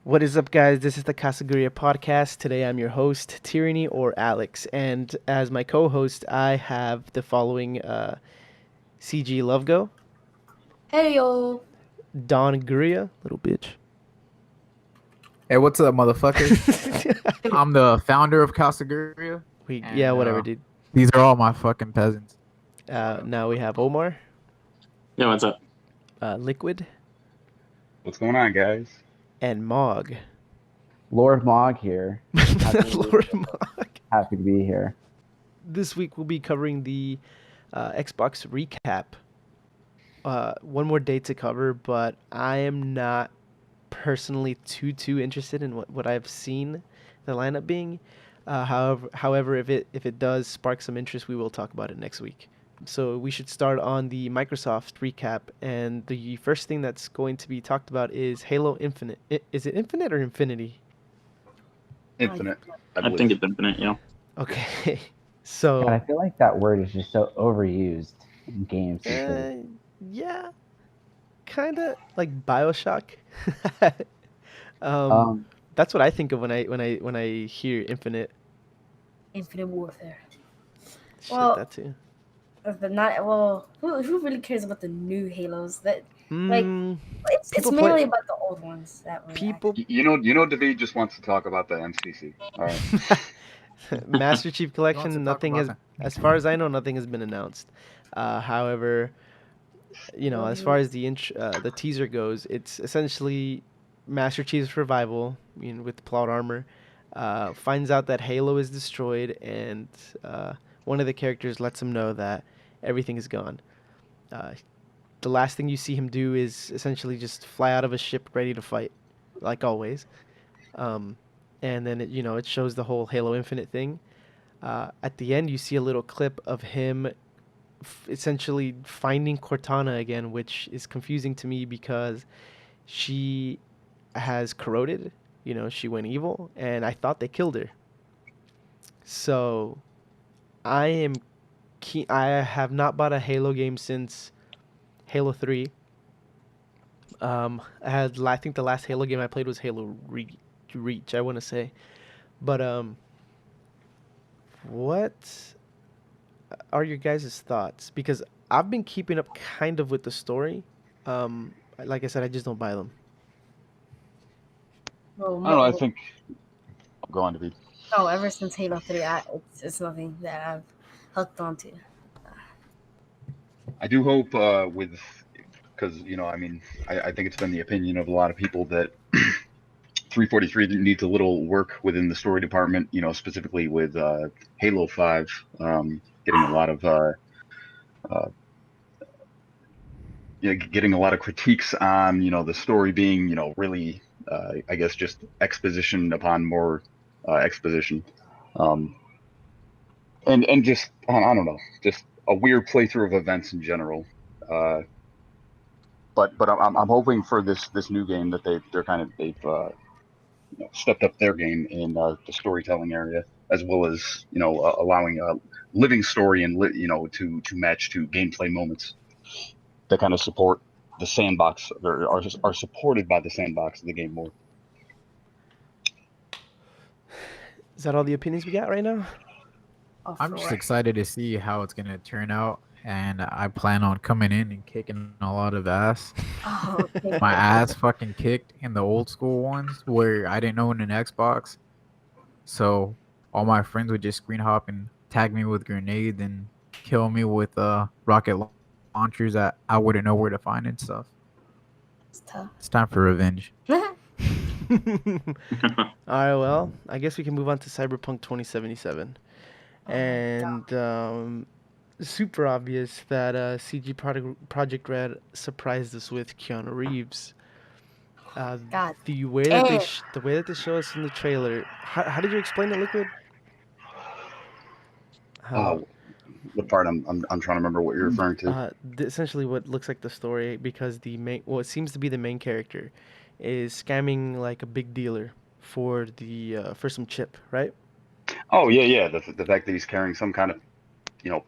What is up, guys? This is the Casa Gurrya podcast. Today I'm your host, Tyranny or Alex. And as my co host, I have the following CG Lovego, Hey yo. Don Gurrya, little bitch. Hey, what's up, motherfuckers? I'm the founder of Casa Gurrya, Yeah, and whatever, dude. these are all my fucking peasants. Now we have Omar, Yeah, what's up? Liquid, What's going on, guys? and Mog. Lord Mog here. Lord Mog. Happy to be here. This week we'll be covering the Xbox recap. One more day to cover, but I am not personally too interested in what I've seen the lineup being. However, if it does spark some interest, we will talk about it next week. So we should start on the Microsoft recap, and the first thing that's going to be talked about is Halo Infinite. Is it Infinite or Infinity? Infinite. I think it's infinite, yeah. Okay, God, I so feel like that word is just so overused in games. yeah, kind of like BioShock. Um, That's what I think of when I hear Infinite. Infinite Warfare. Shit, Well, that too. But not who really cares about the new Halos? That like Mm, it's people mainly play about the old ones that were people. David just wants to talk about the MCC. All right. Master Chief Wants to Collection. talk Nothing about has, as far as I know, nothing has been announced. However, as far as the teaser goes, it's essentially Master Chief's revival, with plot armor. Finds out that Halo is destroyed, and one of the characters lets him know that everything is gone. Uh, the last thing you see him do is essentially just fly out of a ship ready to fight, like always. Um, and then it shows the whole Halo Infinite thing. At the end, you see a little clip of him essentially finding Cortana again, which is confusing to me because she has corroded. She went evil, and I thought they killed her. So I am keen. I have not bought a Halo game since Halo 3. I think the last Halo game I played was Halo Reach, I want to say. But what are your guys' thoughts? Because I've been keeping up kind of with the story. Like I said, I just don't buy them. well, I don't know. I think go on, David. ever since Halo 3, it's nothing that I've hooked onto. I do hope because I think it's been the opinion of a lot of people that 343 needs a little work within the story department. Specifically with Halo 5, getting a lot of getting a lot of critiques on the story being really I guess just exposition upon more exposition, and just I don't know, just a weird playthrough of events in general. But I'm hoping for this new game that they've stepped up their game in the storytelling area, as well as allowing a living story and to match to gameplay moments that kind of support the sandbox, or are supported by the sandbox of the game more. Is that all the opinions we got right now? Oh, I'm for just what? excited to see how it's gonna turn out, and I plan on coming in and kicking a lot of ass. Oh, okay. My ass fucking kicked in the old school ones where I didn't own an Xbox, so all my friends would just screen hop and tag me with grenades and kill me with rocket launchers that I wouldn't know where to find and stuff. It's tough. It's time for revenge. All right, well, I guess we can move on to Cyberpunk 2077. Oh my And super obvious that Project Red surprised us with Keanu Reeves. God The way that damn. the way that they show us in the trailer. How did you explain it, Liquid? How What part? I'm trying to remember what you're referring to. essentially what looks like the story, because it seems to be the main character is scamming like a big dealer for some chip, right? Oh yeah. The fact that he's carrying some kind of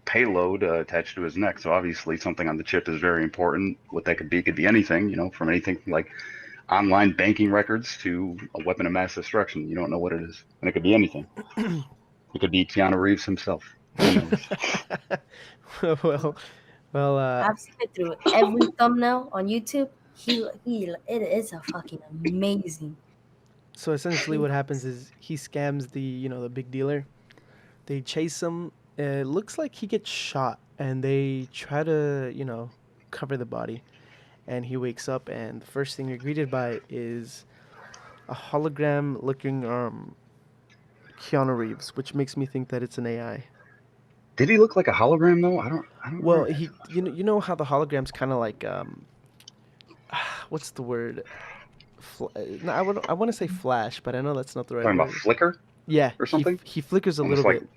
payload attached to his neck. So obviously something on the chip is very important. What that could be anything. From anything like online banking records to a weapon of mass destruction. You don't know what it is, and it could be anything. It could be Keanu Reeves himself. Who knows? well, well. I've seen it through every thumbnail on YouTube. It is a fucking amazing. So essentially, what happens is he scams the big dealer. They chase him. It looks like he gets shot, and they try to cover the body. And he wakes up, and the first thing you're greeted by is a hologram-looking Keanu Reeves, which makes me think that it's an AI. Did he look like a hologram though? I don't Well, remember. you know how the holograms kind of like what's the word? No, I want to say flash, but I know that's not the right Talking word. about flicker Yeah, or something? he flickers a Almost little bit.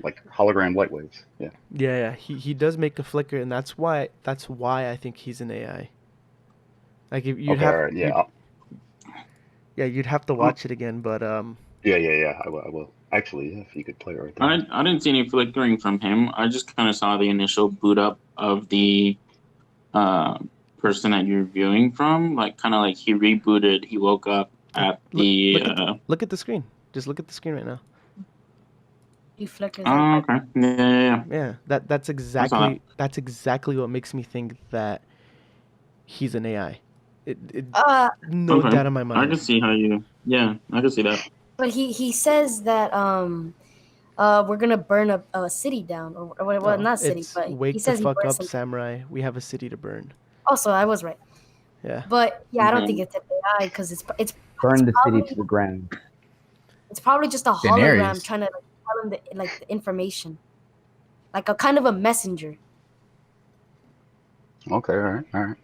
like hologram light waves. Yeah. Yeah, he does make a flicker, and that's why I think he's an AI. Like if you'd Okay. have All right. Yeah. you'd have to watch it again, but Yeah. I will. Actually, yeah, if you could play it right there. I didn't see any flickering from him. I just kind of saw the initial boot up of the person that you're viewing from. Like, kind of like he rebooted. He woke up at look at the screen. Just look at the screen right now. He flickers. Oh, okay. Yeah. Yeah, that's exactly what makes me think that he's an AI. No Okay. doubt in my I mind. can see how you. Yeah, I can see that. But he says that we're gonna burn a city down, or well, No, not city, it's but he wake the says he fuck burns up, some. samurai. We have a city to burn. Also, I was right. Yeah. But yeah, I don't Mhm. think it's an AI because it's Burn the city probably, to the ground. it's probably just a hologram Daenerys. trying to tell him the information, like a kind of a messenger. Okay. All right.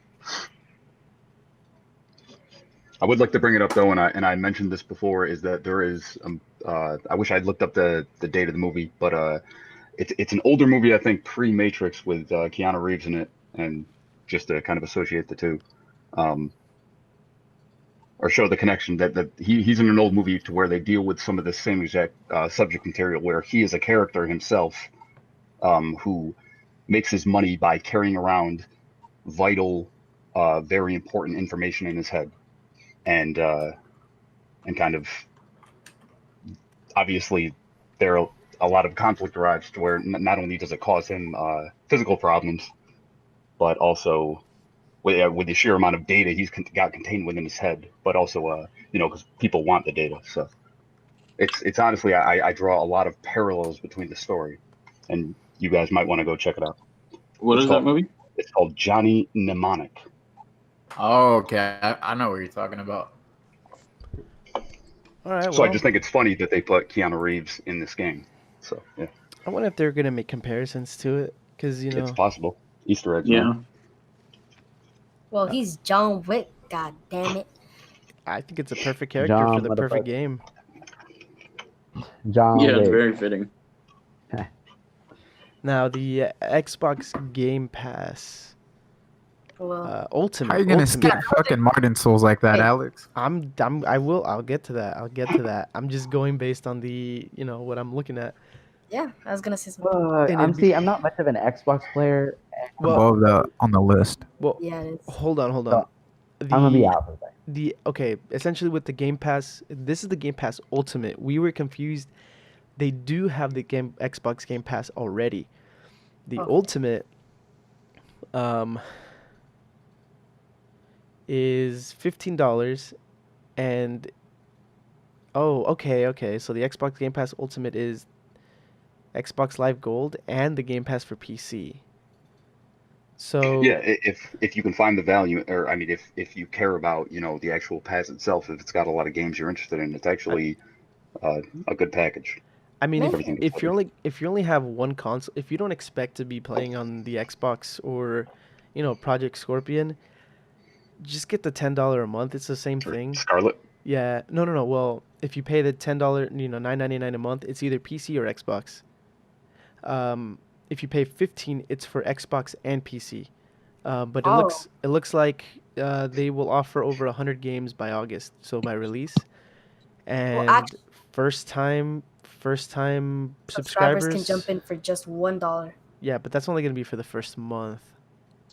I would like to bring it up though, and I mentioned this before, is that there is I wish I'd looked up the date of the movie, but it's an older movie, I think pre-Matrix, with Keanu Reeves in it, and just to kind of associate the two, or show the connection that he's in an old movie to where they deal with some of the same exact subject material, where he is a character himself, who makes his money by carrying around vital, very important information in his head. And kind of obviously there are a lot of conflict arrives to where not only does it cause him physical problems, but also with the sheer amount of data he's got contained within his head, but also because people want the data. So it's honestly, I draw a lot of parallels between the story, and you guys might want to go check it out. What is that movie? It's called Johnny Mnemonic. Oh, okay. I know what you're talking about. All right. So I Well, just think it's funny that they put Keanu Reeves in this game. So yeah, I wonder if they're gonna make comparisons to it, because it's possible. Easter eggs. Yeah. Man. Well, he's John Wick. God damn it. I think it's a perfect character for John, the perfect motherfucker. game. John Yeah, it's Wick. very fitting. Now the Xbox Game Pass Well, Ultimate. How are you gonna Ultimate. skip fucking Martin Souls like that, Hey. Alex? I'll get to that. I'm just going based on the what I'm looking at. yeah, I was gonna say something. And it'd be- I'm not much of an Xbox player. Well, Above on the list. well, Yeah, it is. hold on. So, I'm gonna be out for that. Okay, essentially with the Game Pass, this is the Game Pass Ultimate. We were confused. They do have the Xbox Game Pass already. The Oh. Ultimate is $15, and okay. So the Xbox Game Pass Ultimate is Xbox Live Gold and the Game Pass for PC. So Yeah, if you can find the value, or I mean, if you care about the actual pass itself, if it's got a lot of games you're interested in, it's actually a good package. I mean, Maybe. Everything if you only have one console, if you don't expect to be playing on the Xbox or, Project Scorpion, just get the $10 a month. It's the same Or thing. Scarlet. Yeah, no. Well, if you pay the $10, $9.99 a month, it's either PC or Xbox. If you pay 15, it's for Xbox and PC. But Oh. it looks like they will offer over 100 games by August, so by release. And actually- first time Subscribers subscribers can jump in for just $1. Yeah, but that's only going to be for the first month.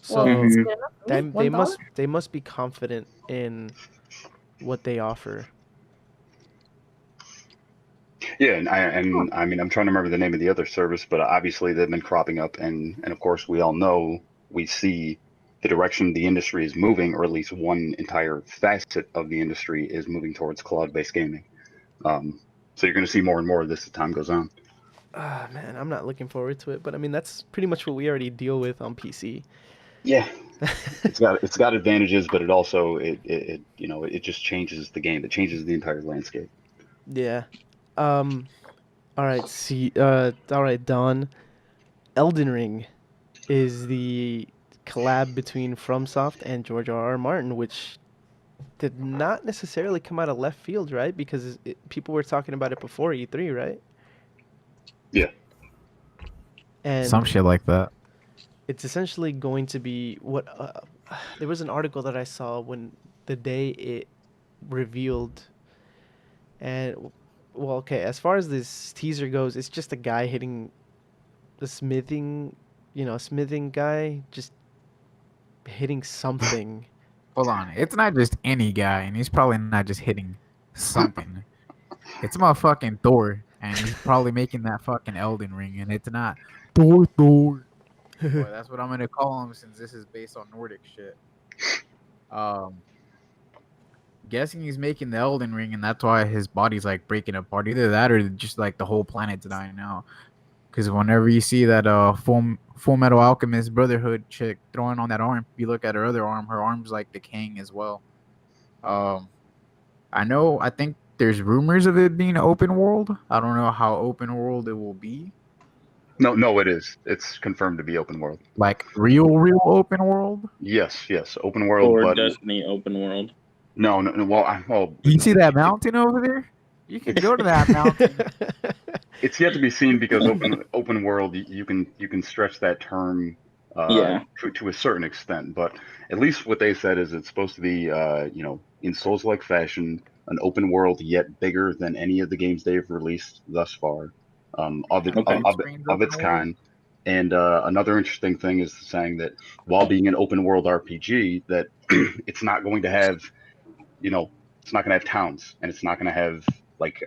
So Well, it's Mhm. good enough for me. they must be confident in what they offer. Yeah, and I mean, I'm trying to remember the name of the other service, but obviously they've been cropping up, and of course we all know, we see the direction the industry is moving, or at least one entire facet of the industry is moving towards cloud-based gaming. So you're going to see more and more of this as time goes on. Ah, man, I'm not looking forward to it, but I mean that's pretty much what we already deal with on PC. Yeah, it's got advantages, but it also it just changes the game. It changes the entire landscape. Yeah. Um. All right. See. All right, Don. Elden Ring is the collab between FromSoft and George R. R. Martin, which did not necessarily come out of left field, right? Because people were talking about it before E3, right? Yeah. Some And shit like that. it's essentially going to be what there was an article that I saw when the day it revealed, and well, okay, as far as this teaser goes, it's just a guy hitting the smithing guy, just hitting something. Hold on. It's not just any guy, and he's probably not just hitting something. It's motherfucking Thor, and he's probably making that fucking Elden Ring, and it's not Thor. Boy, that's what I'm gonna call him since this is based on Nordic shit. Um, guessing he's making the Elden Ring, and that's why his body's like breaking apart. Either that, or just like the whole planet's dying out. Because whenever you see that Full Metal Alchemist Brotherhood chick throwing on that arm, you look at her other arm. Her arm's like decaying as well. Um, I think there's rumors of it being open world. I don't know how open world it will be. No, it is. It's confirmed to be open world. Like real open world. Yes, open world, Or but Destiny open world. no. Well, You see that mountain over there? You can go to that mountain. it's yet to be seen because open world, you can stretch that term Yeah. to a certain extent, but at least what they said is it's supposed to be in Souls-like fashion, an open world yet bigger than any of the games they've released thus far, Okay. of its kind. And another interesting thing is saying that while being an open world RPG, that it's not going to have, it's not going to have towns, and it's not going to have like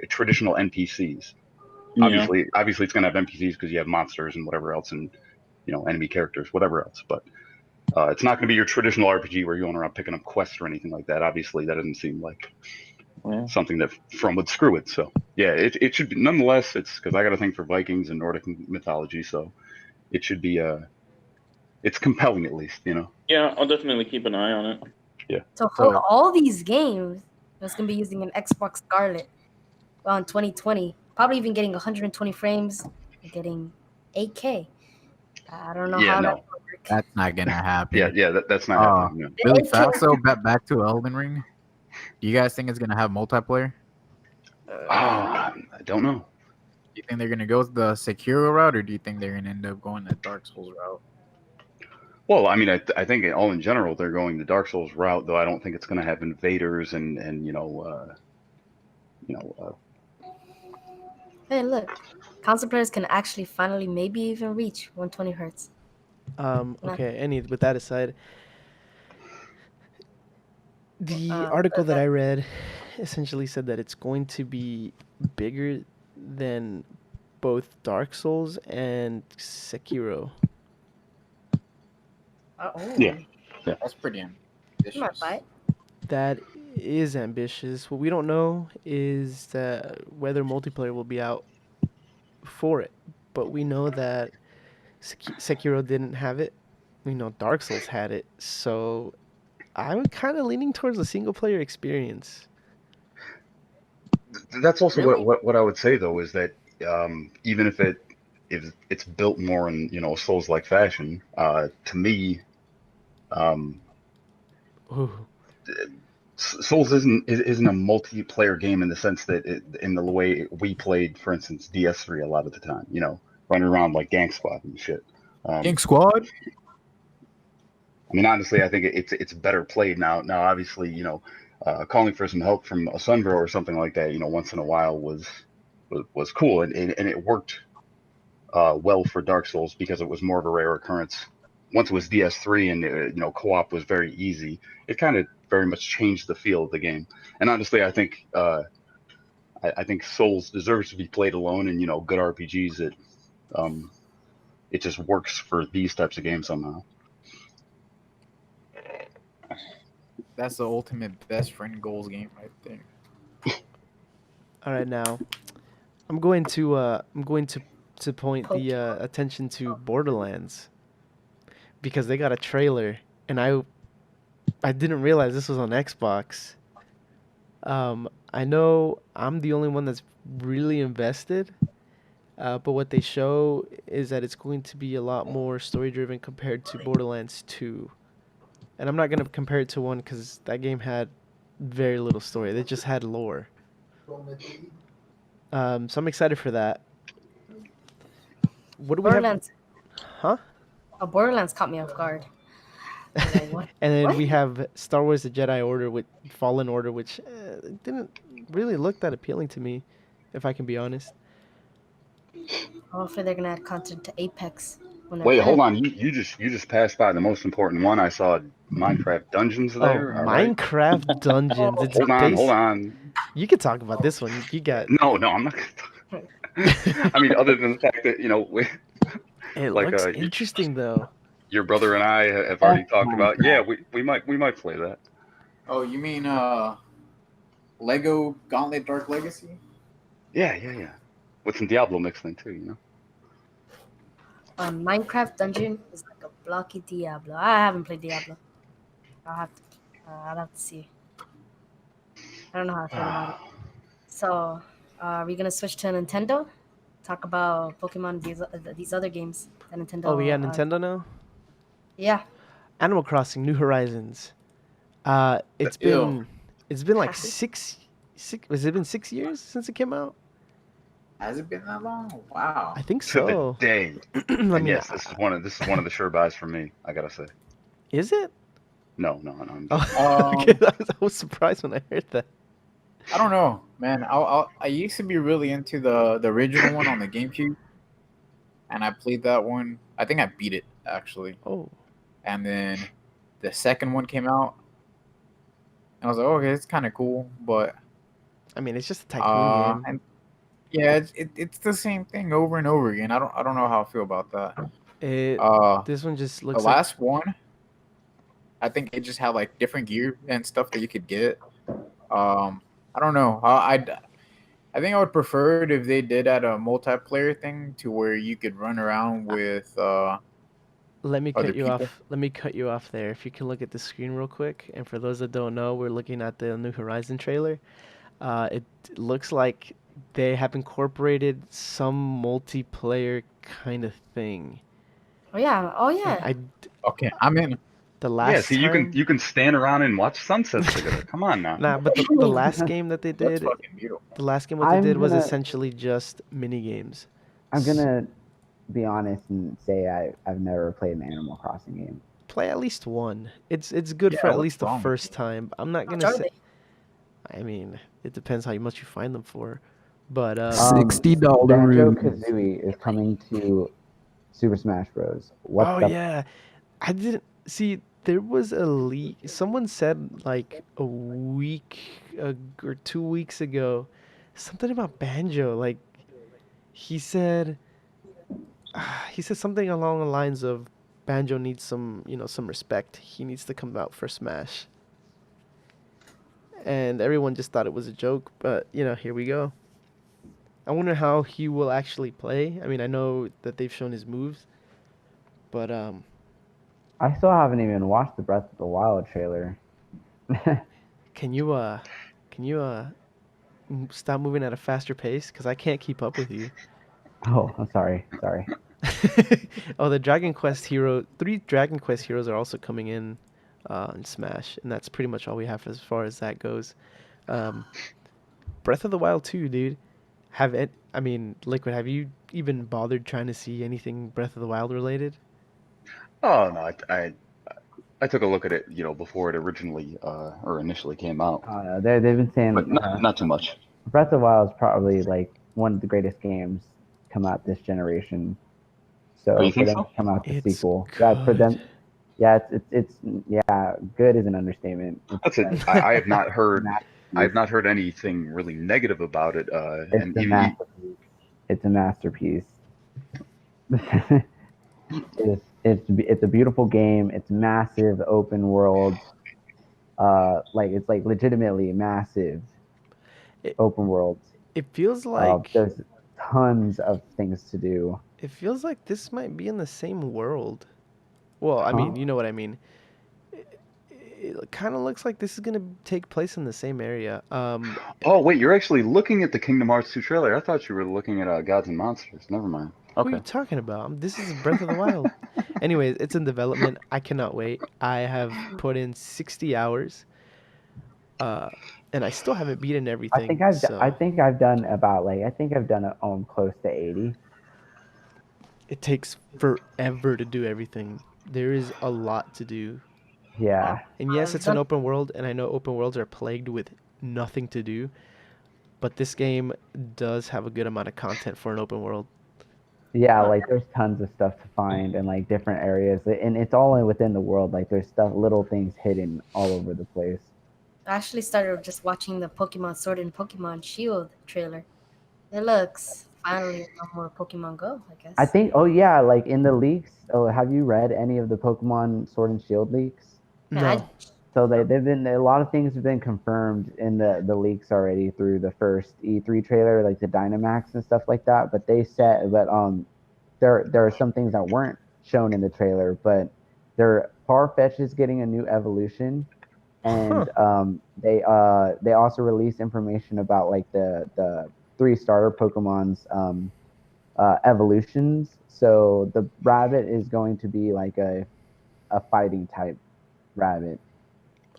traditional NPCs. Yeah. Obviously, it's going to have NPCs because you have monsters and whatever else, and enemy characters, whatever else. But it's not going to be your traditional RPG where you're going around picking up quests or anything like that. Obviously, that doesn't seem like Yeah. something that From would screw with. So yeah, it should be, nonetheless. It's because I got to think for Vikings and Nordic mythology, so it should be it's compelling at least. Yeah, I'll definitely keep an eye on it. So for all these games, that's gonna be using an Xbox Scarlet on 2020. Probably even getting 120 frames, getting 8K. I don't know Yeah, how no. that's gonna work. That's not gonna happen. That's not happening. No. Really 8K fast though. Back to Elden Ring. Do you guys think it's gonna have multiplayer? I don't know. Do you think they're gonna go the Sekiro route, or do you think they're gonna end up going the Dark Souls route? Well, I mean, I think all in general they're going the Dark Souls route, though I don't think it's going to have invaders and Hey, look, console players can actually finally maybe even reach 120 hertz. Okay. With that aside, the article that I read essentially said that it's going to be bigger than both Dark Souls and Sekiro. Yeah. That's pretty You might buy it. That is ambitious. What we don't know is that whether multiplayer will be out for it, but we know that Sekiro didn't have it. We know Dark Souls had it, so I'm kind of leaning towards a single player experience. That's also Really? what I would say though is that even if it's built more in a Souls-like fashion, to me, Ooh. Souls isn't a multiplayer game in the sense that in the way we played, for instance, DS3 a lot of the time. Running around like Gang Squad and shit. Gang Squad. I mean, honestly, I think it's better played now. Now, obviously, calling for some help from a Sunbro or something like that, once in a while was cool, and it worked well for Dark Souls because it was more of a rare occurrence once it was DS3 and co-op was very easy, it kind of very much changed the feel of the game. And honestly, I think I think Souls deserves to be played alone, and good RPGs it just works for these types of games somehow. That's the ultimate best friend goals game right there. All right, now I'm going to point the attention to Borderlands because they got a trailer, and I didn't realize this was on Xbox. I know I'm the only one that's really invested, but what they show is that it's going to be a lot more story driven compared to Borderlands 2. And I'm not going to compare it to 1 because that game had very little story. They just had lore. So I'm excited for that. What do we have? Borderlands. Huh? Borderlands caught me off guard. I was like, what? And then What? we have Star Wars: The Jedi Order with Fallen Order, which didn't really look that appealing to me, if I can be honest. Hopefully they're gonna add content to Apex when they're Wait, finished. hold on. You just passed by the most important one. I saw Minecraft Dungeons there. Oh, All right. Minecraft Dungeons. It's Hold on. You could talk about this one. You got. No, I'm not. I mean, other than the fact that It like looks interesting though. your brother and I have already talked about. Yeah, we might play that. Oh, you mean Lego Gauntlet Dark Legacy? Yeah. With some Diablo mixed in too. Minecraft Dungeon is like a blocky Diablo. I haven't played Diablo. I'll have to see. I don't know how I feel about it. So, are we gonna switch to Nintendo? Talk about Pokemon, these other games that Nintendo. Oh, we got Nintendo now. Yeah. Animal Crossing: New Horizons. It's been like six. Has it been 6 years since it came out? Has it been that long? Wow. I think To so. the day. I And mean, yes, this is one of the sure buys for me. I gotta say. is it? No. I'm just, Oh, okay, I was surprised when I heard that. I don't know, man. I used to be really into the original one on the GameCube, and I played that one. I think I beat it actually. Oh, And then the second one came out, and I was like, okay, it's kind of cool, but I mean, it's just a tycoon game. and yeah, it's the same thing over and over again. I don't know how I feel about that. This one just The looks like last one, I think it just had like different gear and stuff that you could get. I don't know. I think I would prefer it if they did add a multiplayer thing to where you could run around with. Let me other cut you people. off. Let me cut you off there. If you can look at the screen real quick, and for those that don't know, we're looking at the New Horizon trailer. It looks like they have incorporated some multiplayer kind of thing. Oh yeah. Okay, I'm in. The last see, time, you can stand around and watch sunsets together. Come on now. nah, but the last game that they That's did, fucking beautiful. the last game what they I'm did was gonna- essentially just mini games. I'm gonna be honest and say I've never played an Animal Crossing game. Play at least one. It's good Yeah, for at what's least the wrong with first time. I'm not gonna Charlie. say. I mean, it depends how much you find them for, but $60 Banjo Kazooie is coming to Super Smash Bros. What oh the yeah, I didn't see. There was a leak. Someone said like a week or 2 weeks ago, something about Banjo. Like he said, he said something along the lines of Banjo needs some respect. He needs to come out for Smash. And everyone just thought it was a joke, but here we go. I wonder how he will actually play. I mean, I know that they've shown his moves, but I still haven't even watched the Breath of the Wild trailer. can you stop moving at a faster pace? Because I can't keep up with you. Oh, I'm sorry. Oh, the three Dragon Quest heroes are also coming in Smash, and that's pretty much all we have as far as that goes. Breath of the Wild 2, dude. Liquid, have you even bothered trying to see anything Breath of the Wild related? Oh no, I took a look at it, before it initially came out, They've been saying but not too much. Breath of the Wild is probably like one of the greatest games come out this generation. Oh, you So for think them to so? come out with the It's sequel, yeah, for good. them, yeah, it's yeah, good is an understatement. It's That's it. like I have not a heard. I have masterpiece. not heard anything really negative about it. It's And a even masterpiece. It's a masterpiece. It's a beautiful game. It's massive, open world. Like it's like legitimately massive it open world. it feels like There's tons of things to do. it feels like this might be in the same world. Well, I Huh? mean, you know what I mean. It kind of looks like this is gonna take place in the same area. oh wait, you're actually looking at the Kingdom Hearts 2 trailer. I thought you were looking at Gods and Monsters. Never mind. Who are you Okay. talking about? This is Breath of the Wild. Anyways, it's in development. I cannot wait. I have put in 60 hours, uh, and I still haven't beaten everything. I So think I've done about like I think I've done close to 80. it takes forever to do everything. There is a lot to do. Yeah. And yes, I've it's an done. open world, and I know open worlds are plagued with nothing to do, but this game does have a good amount of content for an open world. Yeah, like there's tons of stuff to find and like different areas, and it's all within the world. Like there's stuff, little things hidden all over the place. I actually started just watching the Pokemon Sword and Pokemon Shield trailer. It looks finally no more Pokemon Go, I I guess. think, oh yeah, like in the leaks. Oh, have you read any of the Pokemon Sword and Shield leaks? Yeah, No. So they've been a lot of things have been confirmed in the leaks already through the first E3 trailer, like the Dynamax and stuff like that. But they said, but there are some things that weren't shown in the trailer, but they're Farfetch is getting a new evolution, Huh. and they also released information about like the three starter Pokemon's evolutions. So the rabbit is going to be like a fighting type rabbit.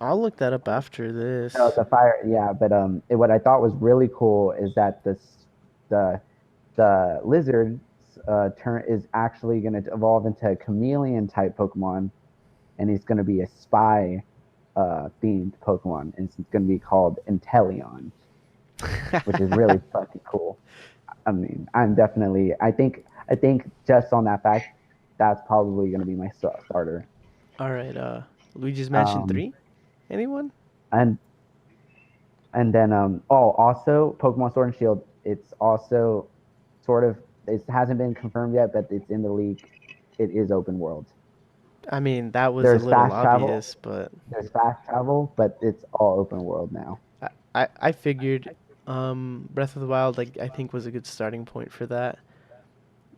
I'll look that up after No, this. the fire, yeah, but what I thought was really cool is that the the lizard turn is actually going to evolve into a chameleon type Pokemon, and he's going to be a spy themed Pokemon, and it's going to be called Inteleon, which is really fucking cool. I mean, I think just on that fact, that's probably going to be my starter. All right. Luigi's Mansion Um, 3? Anyone? and and then also Pokemon Sword and Shield. It's also sort of it hasn't been confirmed yet, but it's in the leak. It is open world. I mean, that was a There's little fast travel. obvious, but There's fast travel, but it's all open world now. I figured Breath of the Wild, like, I think was a good starting point for that.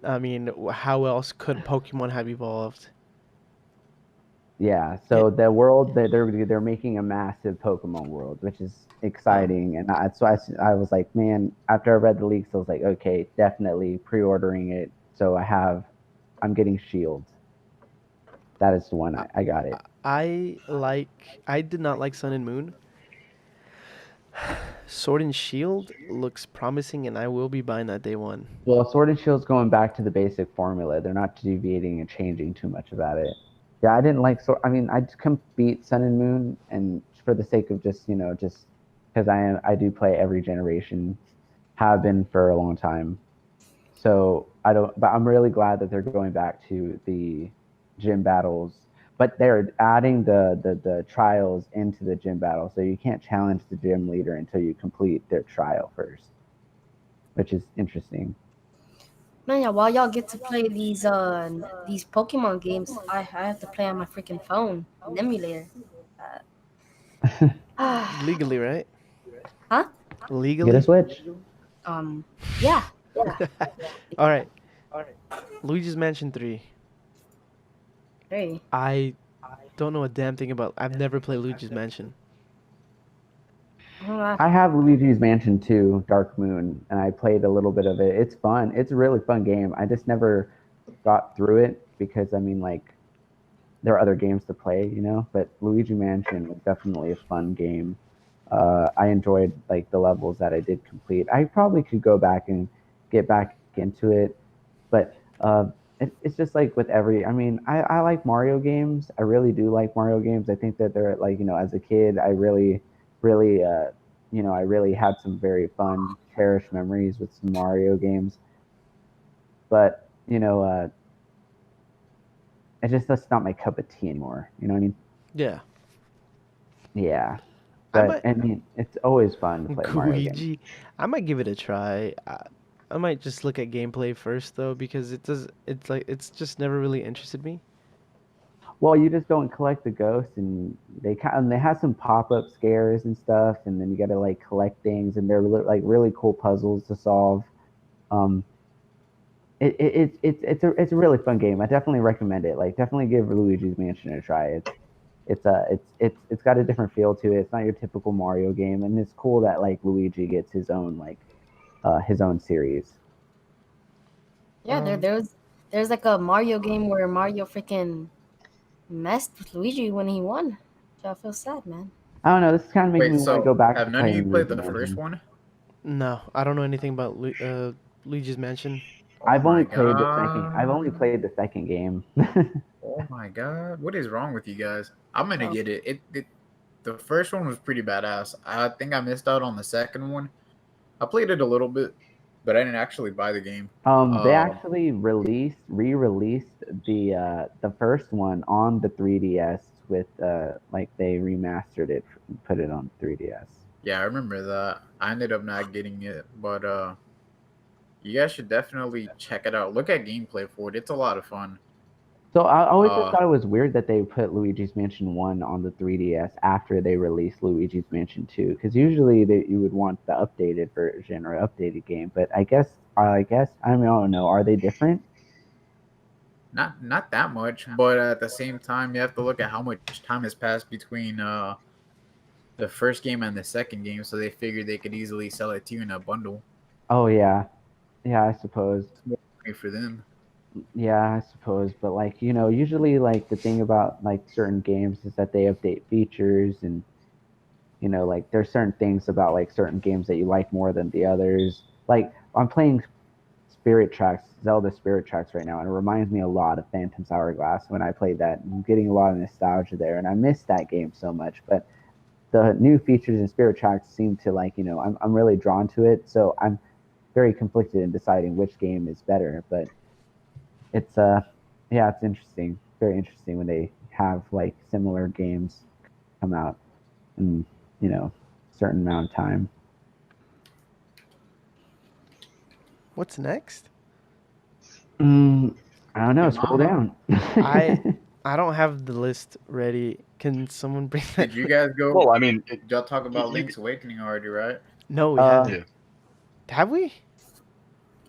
I mean, how else could Pokemon have evolved? Yeah, It, so the world that they're making a massive Pokemon world, which is um, exciting, and I was like, man, after I read the leaks, I was like, okay, definitely pre-ordering it. So I'm getting Shield. That is the one I, I got it. I did not like Sun and Moon. Sword and Shield looks promising, and I will be buying that day one. Well, Sword and Shield's going back to the basic formula. They're not deviating and changing too much about it. Yeah, I didn't like so. I mean, I just couldn't beat Sun and Moon, and for the sake of just just because I do play every generation, have been for a long time. So I don't, but I'm really glad that they're going back to the gym battles. But they're adding the trials into the gym battle, so you can't challenge the gym leader until you complete their trial first, which is interesting. Man, yeah, while y'all get to play these Pokemon games, I have to play on my freaking phone, an emulator. Legally, right? Huh? Get a Legally? Switch. Um, yeah. All right. Luigi's Mansion 3. Hey, I don't know a damn thing about. I've never played Luigi's Mansion. uh, I have Luigi's Mansion 2, Dark Moon, and I played a little bit of it. It's fun. It's a really fun game. I just never got through it because I mean, like, there are other games to play, But Luigi Mansion was definitely a fun game. I enjoyed like the levels that I did complete. I probably could go back and get back into it, but it's just like with every. I mean, I like Mario games. I really do like Mario games. I think that they're like as a kid, I really I really had some very fun, cherished memories with some Mario games. But it's just that's not my cup of tea anymore. You know what I mean? Yeah. Yeah. I But might I mean, it's always fun to play Mario games. Luigi. I might give it a try. I might just look at gameplay first though because it's like it's just never really interested me. Well, you just go and collect the ghosts, and they have some pop up scares and stuff, and then you got to like collect things, and they're like really cool puzzles to solve. Um, it's a really fun game. I definitely recommend it. Like, definitely give Luigi's Mansion a try. It's got a different feel to it. It's not your typical Mario game, and it's cool that like Luigi gets his own series. Yeah, Um, there's like a Mario game where Mario freaking messed with Luigi when he won. So I feel sad, man. I don't know. This is kind of making Wait, me want to go so back have to none of you playing played Luigi the first Mansion. one? no, I don't know anything about Luigi's Mansion. Oh my I've only god. played the second game. Oh my god. What is wrong with you guys? I'm gonna Oh, get it. The first one was pretty badass. I think I missed out on the second one. I played it a little bit, but I didn't actually buy the game. They Um, actually re-released the first one on the 3DS with like they remastered it and put it on 3DS. yeah, I remember that. I ended up not getting it, but you guys should definitely check it out. Look at gameplay for it. It's a lot of fun. So I always just Uh, thought it was weird that they put Luigi's Mansion 1 on the 3DS after they released Luigi's Mansion 2, because usually you would want the updated version or updated game. But I guess I mean I don't know. Are they different? not that much, but at the same time, you have to look at how much time has passed between the first game and the second game, so they figured they could easily sell it to you in a bundle. Oh yeah, yeah, I suppose. It's more money for them. Yeah, I suppose. But like, usually like the thing about like certain games is that they update features, and like there's certain things about like certain games that you like more than the others. Like I'm playing Zelda Spirit Tracks right now, and it reminds me a lot of Phantom's Hourglass when I played that. I'm getting a lot of nostalgia there, and I miss that game so much. But the new features in Spirit Tracks seem to like, I'm really drawn to it. So I'm very conflicted in deciding which game is better. But it's yeah, it's interesting, very interesting when they have like similar games come out in certain amount of time. What's next? Mm, I don't know. Your Scroll mama. down. I I don't have the list ready. Can someone bring that? Did you guys go? Well, I mean, Did y'all talk about you, Link's Awakening already, right? No, we uh, haven't. yeah, Have we?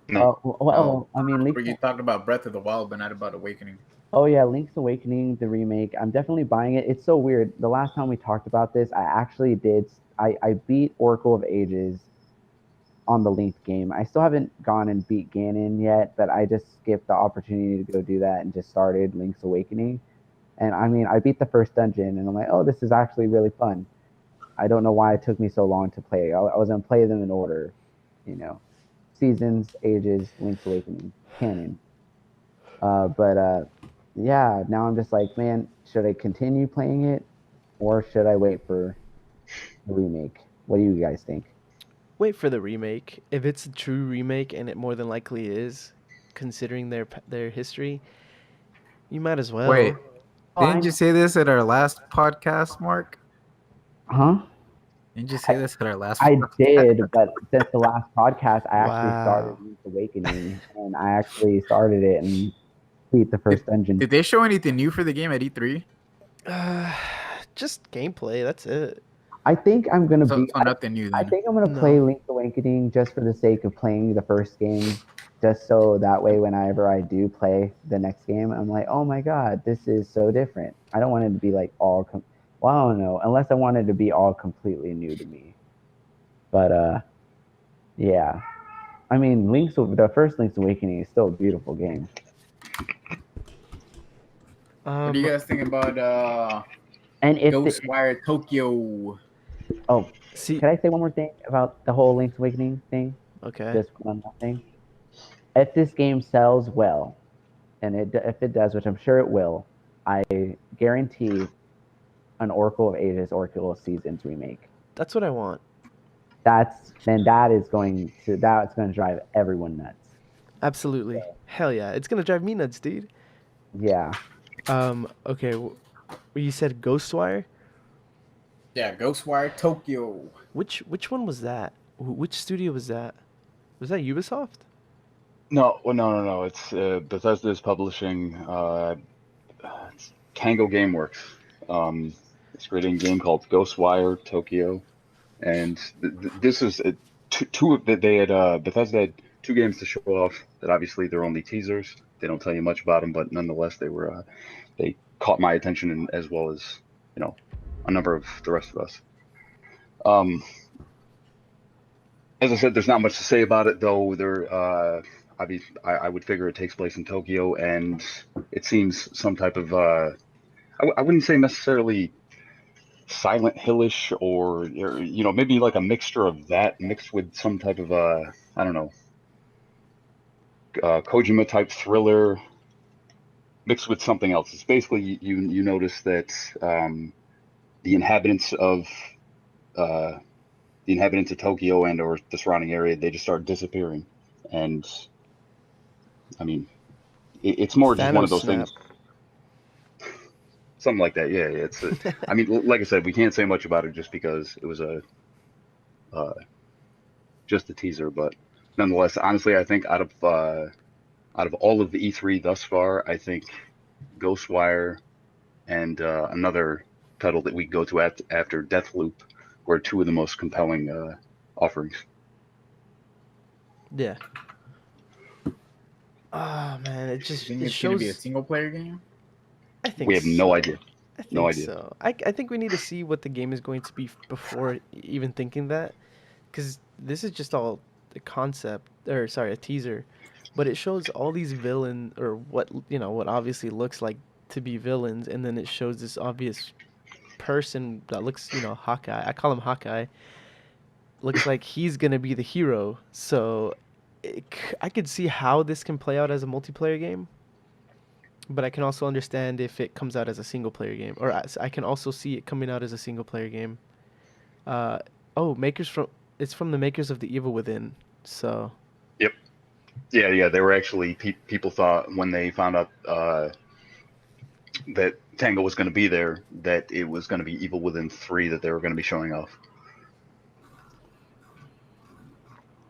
no. Oh, I mean, or you talked about Breath of the Wild, but not about Awakening. Oh yeah, Link's Awakening, the remake. I'm definitely buying it. It's so weird. The last time we talked about this, I actually did. I beat Oracle of Ages on the Link game. I still haven't gone and beat Ganon yet, but I just skipped the opportunity to go do that and just started Link's Awakening. And I mean, I beat the first dungeon, and I'm like, oh, this is actually really fun. I don't know why it took me so long to play. I was gonna play them in order, you know, Seasons, Ages, Link's Awakening, canon. But yeah, now I'm just like, man, should I continue playing it, or should I wait for the remake? What do you guys think? Wait for the remake. If it's a true remake, and it more than likely is, considering their history, you might as Wait, well. Oh, didn't you say this at our last podcast, Mark? huh? Didn't you say I, this at our last I podcast? did, but since the last podcast, I actually started Wow. Link's Awakening, and I actually started it and beat the first dungeon. Did they show anything new for the game at E3? Uh, just gameplay. That's it. I think I'm gonna So, be. so nothing new I then. think I'm gonna play No. Link's Awakening just for the sake of playing the first game, just so that way whenever I do play the next game, I'm like, oh my god, this is so different. I don't want it to be like well, I don't know, unless I want it to be all completely new to me. But yeah, I mean, the first Link's Awakening is still a beautiful game. What do you guys think about And if Ghostwire Tokyo? oh, See. could I say one more thing about the whole Link's Awakening thing? Okay. Just one more thing. If this game sells well, and if it does, which I'm sure it will, I guarantee an Oracle of Ages, Oracle of Seasons remake. That's what I want. That's going to drive everyone nuts. Absolutely. Hell yeah. It's gonna drive me nuts, dude. Yeah. Okay. You said Ghostwire. Yeah, Ghostwire Tokyo. Which one was that? Which studio was that? Was that Ubisoft? No, well, no. It's Bethesda is publishing. It's Tango GameWorks. It's creating a game called Ghostwire Tokyo, and this is two of they had Bethesda had two games to show off. That obviously they're only teasers. They don't tell you much about them, but nonetheless they caught my attention as well as a number of the rest of us. Um, as I said, there's not much to say about it, though. I would figure it takes place in Tokyo, and it seems some type of I wouldn't say necessarily Silent Hillish or maybe like a mixture of that mixed with some type of I don't know, Kojima type thriller mixed with something else. It's basically you notice that the inhabitants of uh, Tokyo and or the surrounding area, they just start disappearing, and I mean it's more just one Thanos of those snap. things. Something like that, yeah. I mean, like I said, we can't say much about it just because it was just a teaser. But nonetheless, honestly, I think out of all of the E3 thus far, I think Ghostwire and another title that we go to after Deathloop were two of the most compelling offerings. Yeah. Oh man, You think it it's gonna be a shows. single player game? I think We have no so. idea. I No think idea. so. I think we need to see what the game is going to be before even thinking that, because this is just all a concept, or sorry, a teaser, but it shows all these villain or what obviously looks like to be villains, and then it shows this obvious person that looks Hawkeye. I call him Hawkeye. Looks like he's gonna be the hero. So I could see how this can play out as a multiplayer game, but I can also understand if it comes out as a single player game, or I can also see it coming out as a single player game. Uh, oh, makers from it's from the makers of The Evil Within. So Yep. Yeah. They were actually people thought when they found out that Tango was going to be there that it was going to be Evil Within 3 that they were going to be showing off.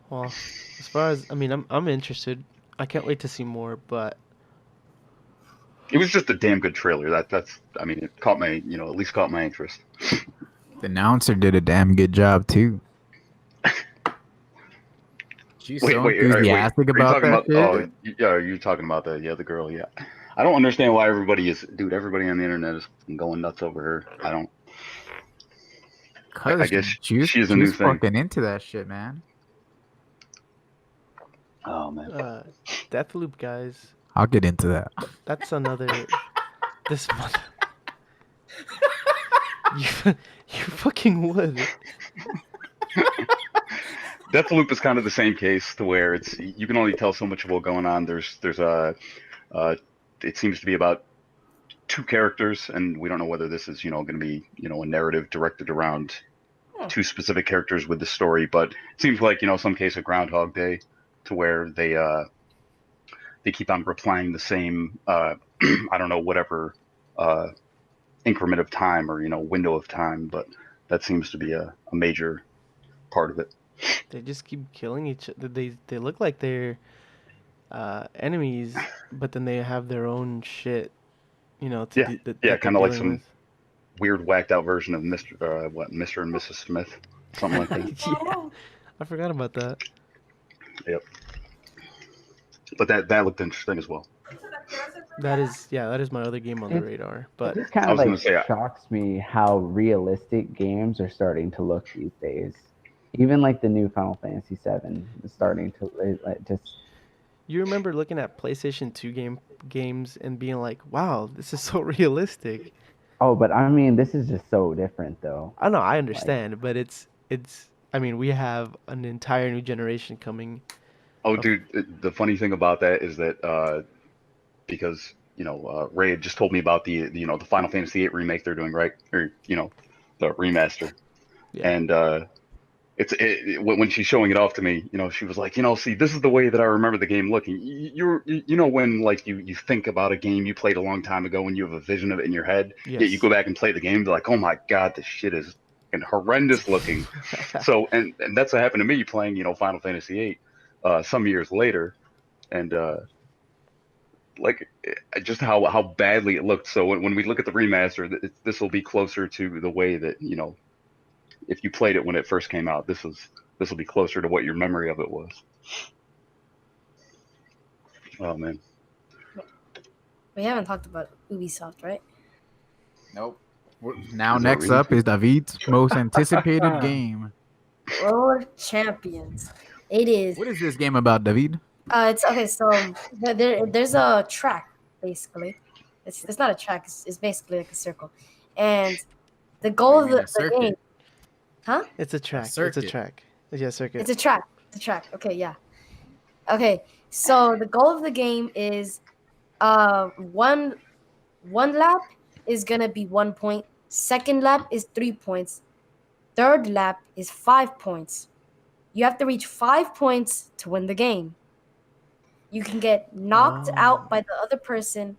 well, as far as I'm interested. I can't wait to see more, but It was just a damn good trailer. That's I mean, it caught my at least caught my interest. The announcer did a damn good job too. She's so Wait. enthusiastic Are you about talking that about? shit. Yeah. Are you talking about the girl? Yeah. I don't understand why everybody on the internet is going nuts over her. I don't. I Cause guess she she is a she new was thing. fucking into that shit, man. Oh man. Deathloop guys, I'll get into that. that's another this month. You you fucking would. Deathloop is kind of the same case to where it's you can only tell so much of what's going on. There's a it seems to be about two characters, and we don't know whether this is going to be a narrative directed around two specific characters with the story. But it seems like some case of Groundhog Day, to where they keep on replying the same I don't know whatever uh, increment of time or window of time, but that seems to be a major part of it. They just keep killing each other. They look like they're enemies, but then they have their own shit, Yeah, yeah, that they're kind of like dealing some with. weird whacked out version of Mr. and Mrs. Smith, something like that. Yeah, I forgot about that. Yep. But that looked interesting as well. That is my other game on the It, radar. it But just kind I of was gonna like say, shocks me how realistic games are starting to look these days. Even like the new Final Fantasy VII is starting to just. you remember looking at PlayStation 2 games and being like, "Wow, this is so realistic." Oh, but I mean, this is just so different, though. I know, I Like, understand, but it's. I mean, we have an entire new generation coming. oh, Of dude, the funny thing about that is that because Ray had just told me about the Final Fantasy VIII remake they're doing, right? Or the remaster, yeah, and When she's showing it off to me, she was like, see, this is the way that I remember the game looking. When like you think about a game you played a long time ago and you have a vision of it in your head, yet you Yes. go back and play the game, you're like, oh my God, this shit is fucking horrendous looking. So, and that's what happened to me playing, Final Fantasy VIII, some years later, and like just how badly it looked. So when we look at the remaster, this will be closer to the way that if you played it when it first came out, this will be closer to what your memory of it was. Oh man. We haven't talked about Ubisoft, right? Nope. Now Is there a next reason up to? is David's most anticipated game. Roller Champions. It is. What is this game about, David? It's okay. So there's a track basically. It's not a track. It's basically like a circle, and the Oh, goal you of mean a the game, circuit? huh? It's a track. It's a circuit. track. Yeah, circuit. It's a track. It's a track. Okay, yeah. Okay, so the goal of the game is, one lap is gonna be 1 point. Second lap is 3 points. Third lap is 5 points. You have to reach 5 points to win the game. You can get knocked out by the other person.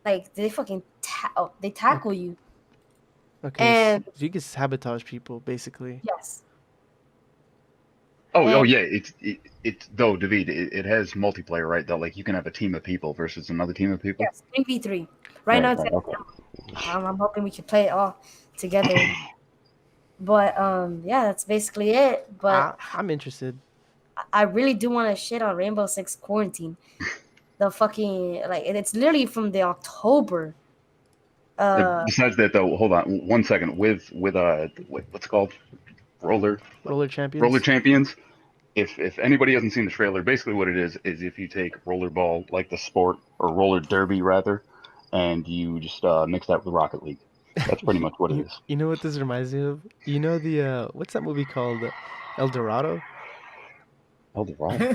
Like they fucking they tackle you. Okay, And so you can sabotage people basically. yes. Oh And yeah, it's though, David, it has multiplayer, right? Though, like you can have a team of people versus another team of people. yes, 3v3. Right now, Right, it's right, okay. I'm hoping we can play it all together. But yeah, that's basically it. But I'm interested. I really do want to shit on Rainbow Six Quarantine. The fucking it's literally from the October. Besides that, though, hold on 1 second. With what's it called, roller Roller Champions. champions. If anybody hasn't seen the trailer, basically what it is if you take rollerball, like the sport, or roller derby rather, and you just mix that with Rocket League. That's pretty much what it is. You know what this reminds me of? You know the what's that movie called? El Dorado? Eldorado.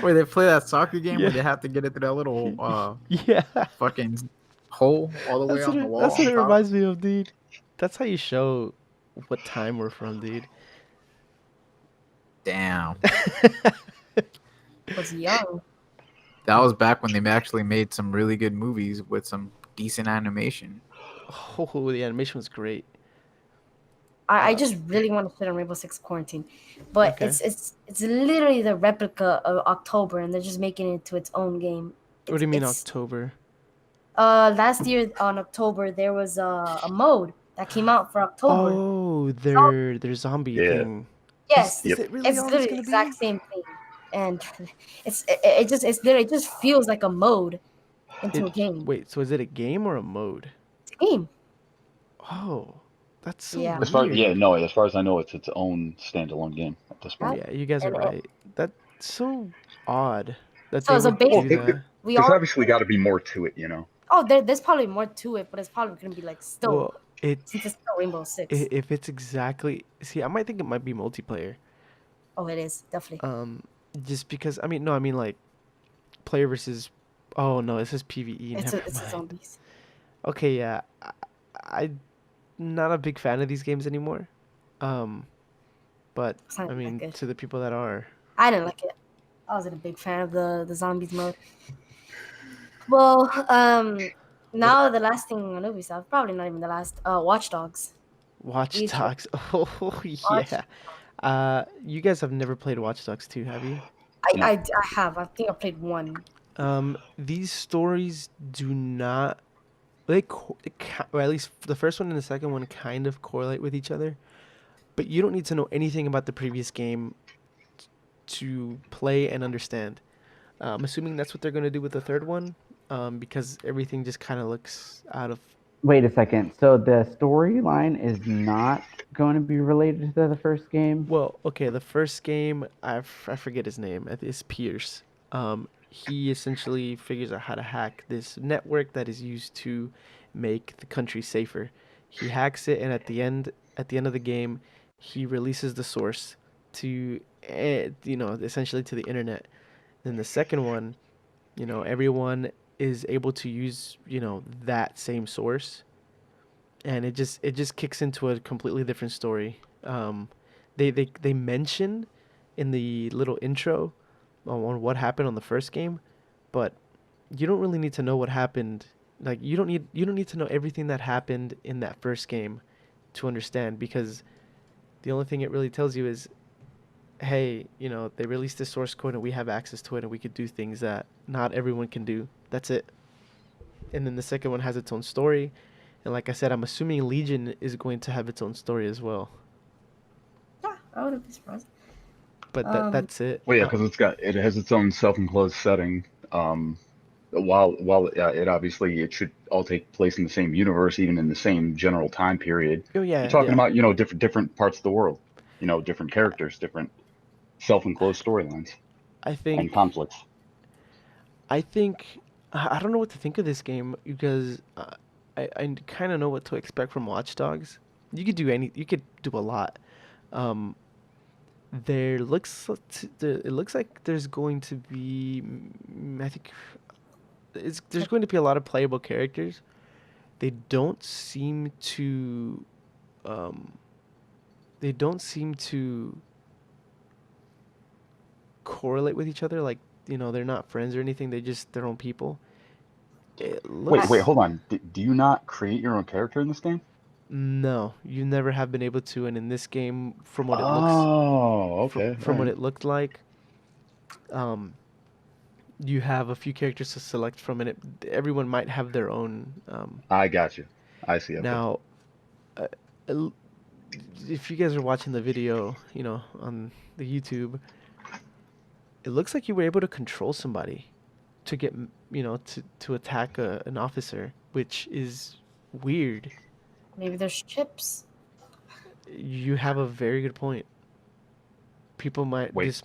Where they play that soccer game Yeah. where they have to get it through that little Yeah. fucking hole all the way on the wall. That's what on it top. reminds me of, dude. That's how you show what time we're from, dude. Damn. Was young. That was back when they actually made some really good movies with some decent animation. Oh, the animation was great. I just really want to shit on Rainbow Six Quarantine, but Okay. it's literally the replica of October, and they're just making it into its own game. What do you mean It's- October? Last year on October there was a mode that came out for October. Oh, their zombie Yeah. thing. Yes, Is it really it's all it's literally the gonna exact be? same thing, and it just feels like a mode into a game. Wait, so is it a game or a mode? It's a game. Oh, that's so Yeah. As far weird. as far as I know, it's its own standalone game at this point. Yeah, you guys are And- right. That's so odd that So- they so would basically- do that. We There's all obviously got to be more to it. there's probably more to it, but it's probably gonna be like still Well, since it's still Rainbow Six. if it's exactly, see, I might think it might be multiplayer. Oh, it is definitely. Just because I mean like player versus. Oh no, this is PVE. It's Never a mind. zombies. Okay, yeah, I'm not a big fan of these games anymore. But It's not I that mean, good. to the people that are, I didn't like it. I wasn't a big fan of the zombies mode. Well, now the last thing on Ubisoft, probably not even the last. Watch Dogs. Watch You- Dogs. Oh yeah. You guys have never played Watch Dogs 2, have you? I have. I think I played one. These stories do not. Or at least the first one and the second one kind of correlate with each other, but you don't need to know anything about the previous game to play and understand. I'm assuming that's what they're going to do with the third one, because everything just kind of looks out of. Wait a second. So the storyline is not going to be related to the first game? Well, okay, the first game, I forget his name. It's Pierce. He essentially figures out how to hack this network that is used to make the country safer. He hacks it, and at the end of the game, he releases the source to, essentially to the internet. Then the second one, everyone is able to use, that same source, and it just kicks into a completely different story. Um, they mention in the little intro on what happened on the first game, but you don't really need to know what happened. Like you don't need to know everything that happened in that first game to understand, because the only thing it really tells you is, hey, they released this source code and we have access to it and we could do things that not everyone can do. That's it. And then the second one has its own story, and like I said, I'm assuming Legion is going to have its own story as well. Yeah, I wouldn't be surprised. But Um, that's it. Well, yeah, because it has its own self-enclosed setting. While it obviously it should all take place in the same universe, even in the same general time period. Oh You're yeah, talking yeah. about different parts of the world, different characters, different self-enclosed storylines I and think conflicts. I think I don't know what to think of this game, because I kind of know what to expect from Watch Dogs. You could do a lot. Um, it looks like there's going to be, I think there's going to be a lot of playable characters. They don't seem to um, they don't seem to correlate with each other. Like, they're not friends or anything. They just their own people. It Wait, looks hold on. Do you not create your own character in this game? No, you never have been able to, and in this game, Oh, okay, all from what right. it looked like, um, you have a few characters to select from, and everyone might have their own. I got you. I see. Okay. Now, uh, el- if you guys are watching the video, on the YouTube, it looks like you were able to control somebody to get, to attack an officer, which is weird. maybe there's chips. You have a very good point. People might Wait, just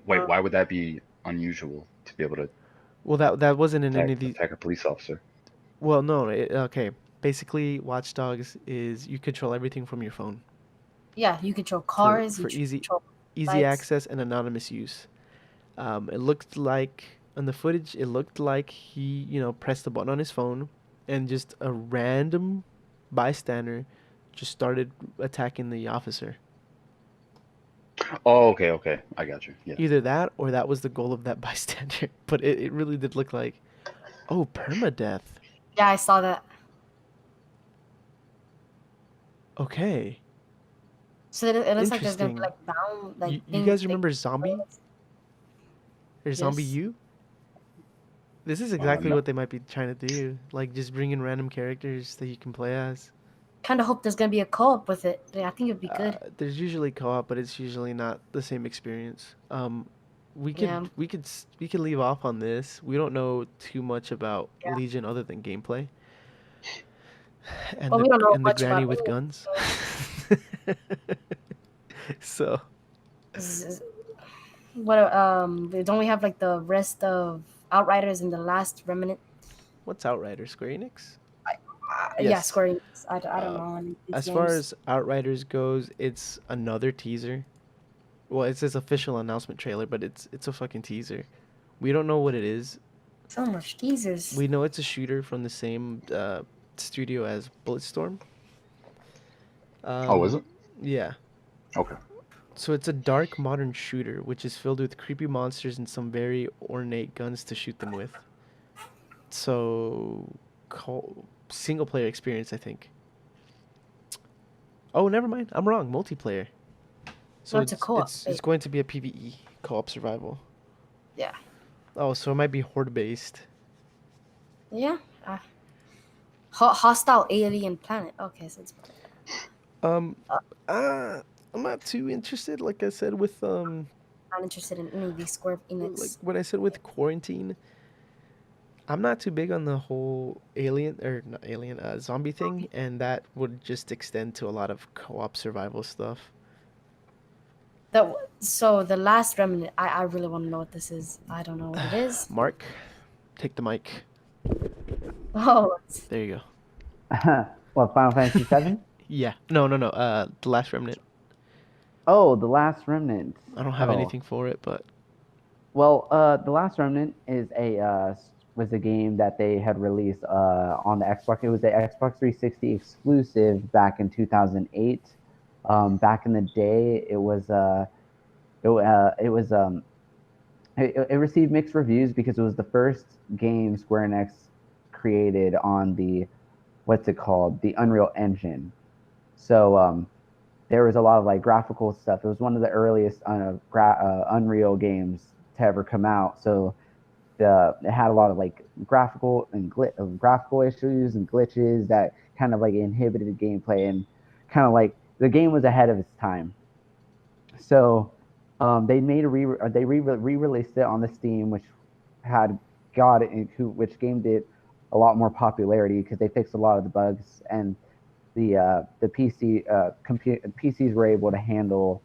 wait. Uh, Why would that be unusual to be able to well, that wasn't in any of the. attack a police officer? Well, no, okay. Basically, Watch Dogs is you control everything from your phone yeah, you control for cars. You easy control easy bikes. access and anonymous use. It looked like on the footage, it looked like he, pressed the button on his phone, and just a random bystander just started attacking the officer. Oh, okay, okay. I got you. Yeah. Either that or that was the goal of that bystander. But it really did look like, oh, permadeath. Yeah, I saw that. Okay. So it looks like there's gonna be Interesting. like down like You things. guys remember Zombie? Or Zombie Yes. U? This is exactly No, what they might be trying to do. Like, just bring in random characters that you can play as. Kind of hope there's gonna be a co-op with it. Yeah, I think it'd be good. There's usually co-op, but it's usually not the same experience. Yeah. We could leave off on this. We don't know too much about Yeah. Legion other than gameplay and But we don't know the much granny about with it. guns. So, What don't we have like the rest of Outriders and the last remnant? what's Outrider? Square Enix? Yeah, Yes. Square Enix. I don't Uh, know any of these as far games. as Outriders goes, it's another teaser. Well, it's his official announcement trailer, but it's a fucking teaser. We don't know what it is. So much teasers. We know it's a shooter from the same studio as Bulletstorm. oh, is it? Yeah. Okay. So it's a dark modern shooter, which is filled with creepy monsters and some very ornate guns to shoot them with. So, single player experience, I think. Oh, never mind. I'm wrong. Multiplayer. So No, it's a co-op. it's going to be a PvE co-op survival. Yeah. Oh, so it might be horde based. Yeah. Hostile alien planet. Okay, so it's Um, I'm not too interested. Like I said with not interested in any of these Square like Enix. what I said with quarantine. I'm not too big on the whole alien or not alien zombie thing, and that would just extend to a lot of co-op survival stuff. So the last remnant. I really want to know what this is. I don't know what it is. Mark, take the mic. Oh, There you go. What, Final Fantasy VII? Yeah. No. The Last Remnant. Oh, The Last Remnant. I don't have Oh. anything for it, but Well, The Last Remnant is was a game that they had released on the Xbox. It was the Xbox 360 exclusive back in 2008. Back in the day, it was it received mixed reviews because it was the first game Square Enix created on the what's it called, the Unreal Engine. So there was a lot of like graphical stuff. It was one of the earliest Unreal games to ever come out. So it had a lot of like graphical issues and glitches that kind of like inhibited gameplay, and kind of like the game was ahead of its time. So they made a re-released it on the Steam, which had got it into which gained it a lot more popularity because they fixed a lot of the bugs, and the PCs were able to handle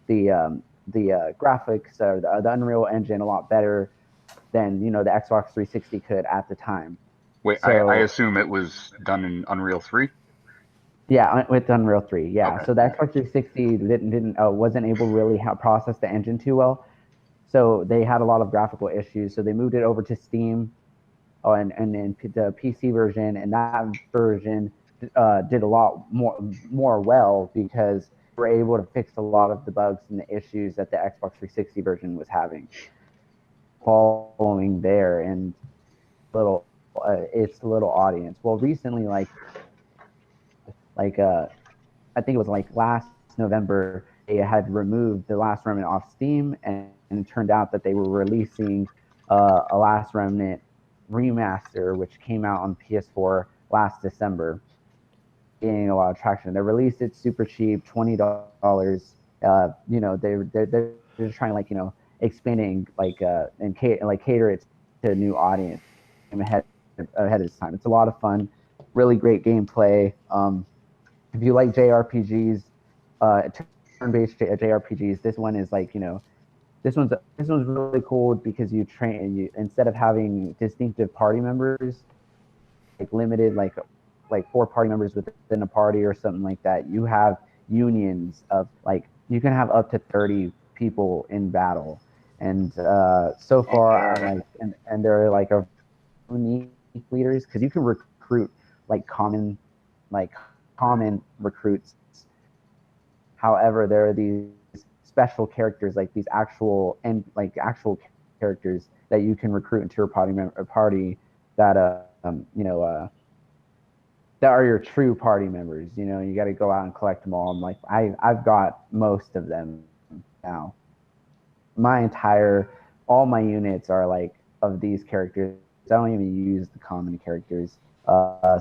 the graphics or the Unreal Engine a lot better than the Xbox 360 could at the time. Wait, I So assume it was done in Unreal 3? yeah, with Unreal 3, yeah. Okay. So the Xbox 360 didn't wasn't able to really process the engine too well. So they had a lot of graphical issues. So they moved it over to Steam, and then the PC version, and that version did a lot more well because they were able to fix a lot of the bugs and the issues that the Xbox 360 version was having. Following there and little its little audience. Well, recently, like I think it was like last November, they had removed the Last Remnant off Steam, and it turned out that they were releasing a Last Remnant remaster, which came out on PS4 last December, gaining a lot of traction. They released it super cheap, $20. They're just trying to like expanding and cater it to a new audience ahead of its time. It's a lot of fun, really great gameplay. If you like JRPGs, turn-based JRPGs, this one is like this one's really cool because you instead of having distinctive party members, like limited like 4 party members within a party or something like that, you have unions of like you can have up to 30 people in battle, and so far and they're like a unique leaders because you can recruit like like common recruits. However, there are these special characters, like these actual characters that you can recruit into your party that that are your true party members. You got to go out and collect them all. I'm like I've got most of them now. My entire all my units are like of these characters. I don't even use the common characters.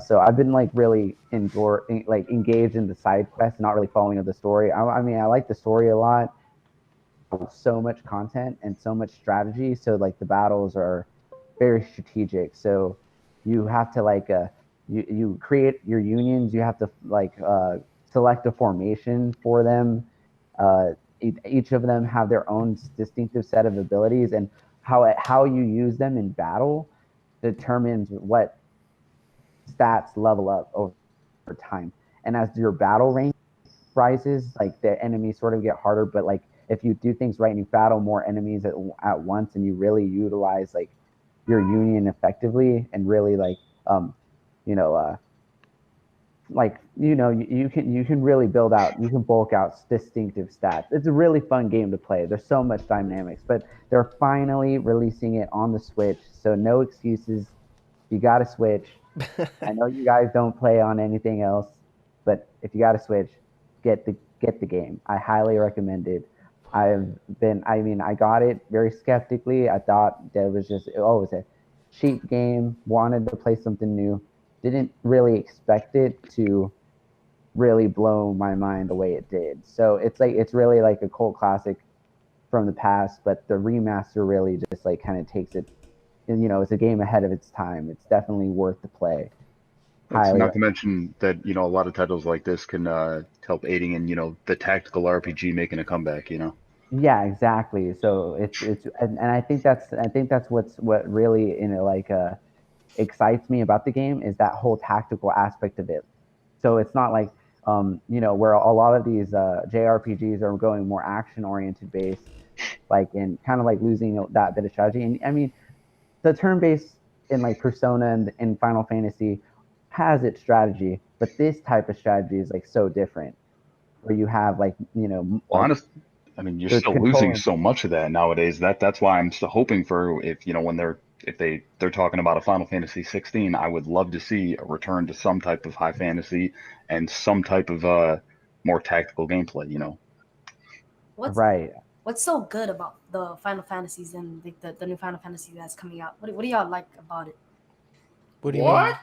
So I've been like really engaged in the side quests, not really following the story. I mean, I like the story a lot. So much content and so much strategy. So like the battles are very strategic. So you have to you create your unions. You have to select a formation for them. Each of them have their own distinctive set of abilities, and how you use them in battle determines what stats level up over time. And as your battle rank rises, like the enemies sort of get harder, but like if you do things right and you battle more enemies at once and you really utilize like your union effectively and really you know you can really you can bulk out distinctive stats. It's a really fun game to play. There's so much dynamics, but they're finally releasing it on the Switch, so no excuses. You got to Switch. I know you guys don't play on anything else, but if you got a Switch, get the game. I highly recommend it. I mean, I got it very skeptically. I thought that it was just, oh, it was a cheap game, wanted to play something new. Didn't really expect it to really blow my mind the way it did. So it's really like a cult classic from the past, but the remaster really just like kind of takes it, and it's a game ahead of its time. It's definitely worth the play. It's Highly. not to mention that a lot of titles like this can help aiding in the tactical RPG making a comeback. Yeah, exactly. So and I think that's what really excites me about the game is that whole tactical aspect of it. So it's not like where a lot of these JRPGs are going more action oriented based, like and kind of like losing that bit of strategy. And I mean, the turn based in like Persona and Final Fantasy has its strategy, but this type of strategy is like so different. where you have like Well, like I mean, you're the still losing controlling. so much of that nowadays. That's why I'm still hoping for if when they're talking about a Final Fantasy 16, I would love to see a return to some type of high fantasy and some type of more tactical gameplay. What's Right. what's so good about the Final Fantasies and the new Final Fantasy that's coming out? What do y'all like about it? What do you mean?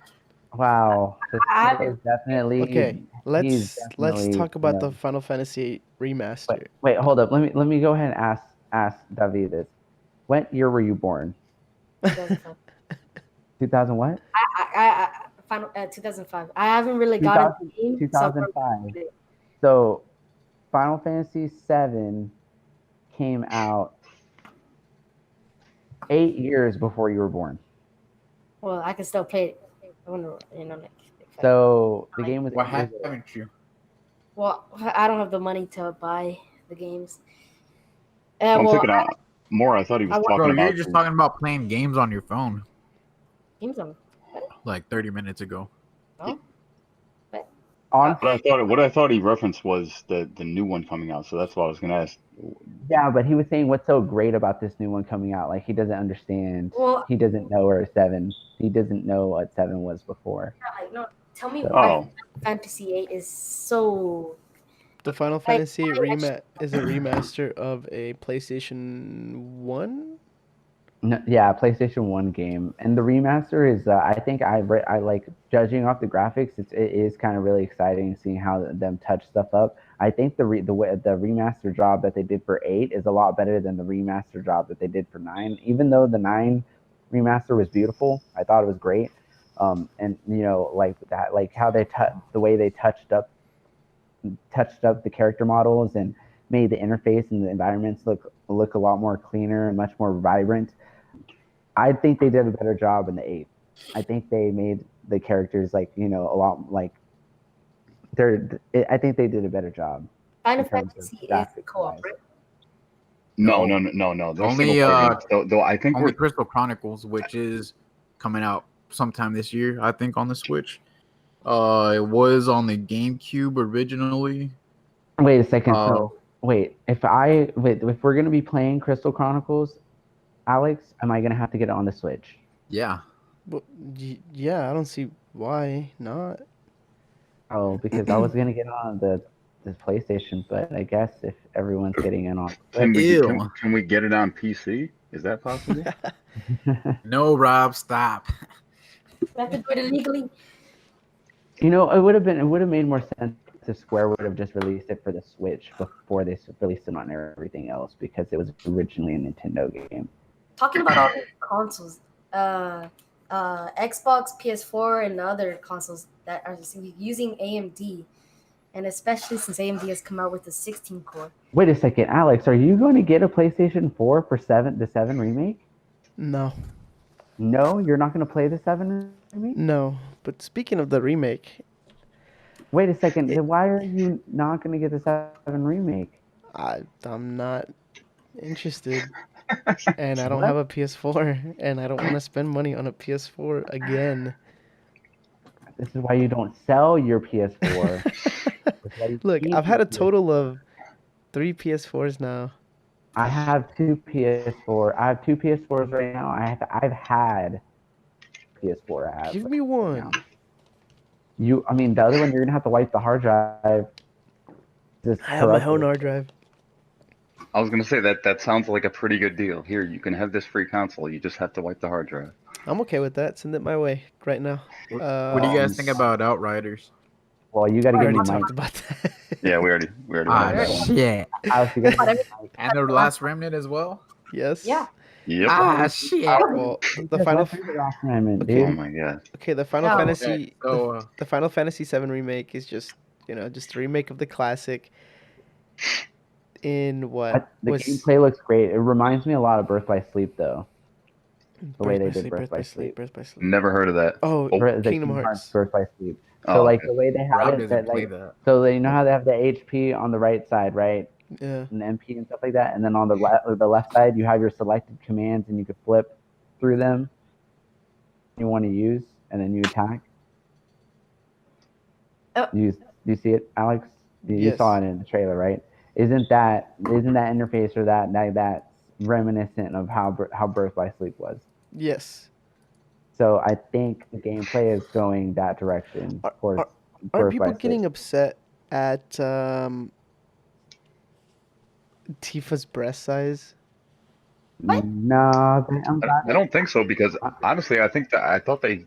Wow. This I kid is haven't. definitely Okay, he's let's definitely talk about the Final Fantasy Wait, remaster. wait, hold up. Let me go ahead and ask David this. What year were you born? 2005. 2000 what? Final 2005. I haven't really gotten 2000, the game, so I've never 2005. played it. So Final Fantasy 7 came out 8 years before you were born. Well, I can still play it. I wonder, like if So the game was Why 8 years old. haven't you? well, I don't have the money to buy the games. I'm Well, thinking more. I thought he was I want talking Bro, you're about. just talking about playing games on your phone games on. like 30 minutes ago. No, but Honestly, What I thought he referenced was the new one coming out. So that's what I was gonna ask. yeah, but he was saying what's so great about this new one coming out. Like he doesn't understand. well, He doesn't know where 7. He doesn't know what 7 was before. like, no. Tell me So why Oh, Fantasy 8 is so The Final like. Fantasy is a remaster of a PlayStation 1? no, yeah, PlayStation 1 game. And the remaster is I think I like judging off the graphics, it is kind of really exciting seeing how them touch stuff up. I think the remaster job that they did for 8 is a lot better than the remaster job that they did for 9. Even though the 9 remaster was beautiful, I thought it was great. And like that, like how the way they touched up the character models and made the interface and the environments look a lot more cleaner and much more vibrant. I think they did a better job in the 8. I think they made the characters like a lot like I think they did a better job Final in terms of Fantasy is graphics co-op, wise. right? no. They're single Only player games. Though I think only we're Crystal Chronicles, which is coming out sometime this year, I think, on the Switch. It was on the GameCube originally. Wait a second. Uh, So if we're gonna be playing Crystal Chronicles, Alex, am I gonna have to get it on the Switch? yeah. Well, yeah, I don't see why not. Oh, because I was gonna get on the PlayStation, but I guess if everyone's getting in on can Switch, we Ew. can we get it on PC? Is that possible? No, Rob, stop. We have to do it illegally. it would have made more sense if Square would have just released it for the Switch before they released it on everything else because it was originally a Nintendo game. Talking about all these consoles, Xbox, PS4, and other consoles that are using AMD, and especially since AMD has come out with the 16 core. Wait a second, Alex, are you going to get a PlayStation 4 for the 7 remake? No, No, you're not going to play the 7 remake? no. But speaking of the remake, Wait a second, it, then why are you not going to get the 7 remake? I'm not interested, and I don't What? have a PS4, and I don't want to spend money on a PS4 again. This is why you don't sell your PS4. This is why you Look, keep I've had your a PS4. total of 3 PS4s now. I have 2 PS4. I have 2 PS4s right now. I've had PS4. I have Give me right now. one. I mean, the other one you're gonna have to wipe the hard drive. Just I have my own corrupted. hard drive. I was gonna say that sounds like a pretty good deal. Here, you can have this free console. You just have to wipe the hard drive. I'm okay with that. Send it my way right now. What do you guys think about Outriders? Well, you got to We give me already Mike. talked about that. Yeah, we already Ah, went over that one. shit. Alex, you gotta give me Mike. And the Last Remnant as well? Yes. Yeah. Yep. Ah, shit. Well, You the just final. went through the last amendment, Okay. Oh dude. my god. Okay, the Final Yeah. Fantasy. Okay, so, the Final Fantasy 7 remake is just just a remake of the classic. In what The was gameplay looks great. It reminds me a lot of Birth by Sleep, though. The way Birth they by did Sleep, Birth Birth by by Sleep, Sleep. Birth by Sleep. Never heard of that. Oh, The Kingdom Kingdom Hearts. Birth by Sleep. Oh, So like okay. the way they have Rob it, doesn't that play like that. so they how they have the HP on the right side, right? Yeah. And the MP and stuff like that, and then on the left side you have your selected commands, and you could flip through them. You want to use, and then you attack. Oh. You see it, Alex? You Yes. saw it in the trailer, right? Isn't that interface or that's reminiscent of how Birth by Sleep was? Yes. So I think the gameplay is going that direction Are, towards are, aren't Birth by people Sleep. getting upset at Tifa's breast size? What? No, I'm glad. I don't think so because honestly, I thought they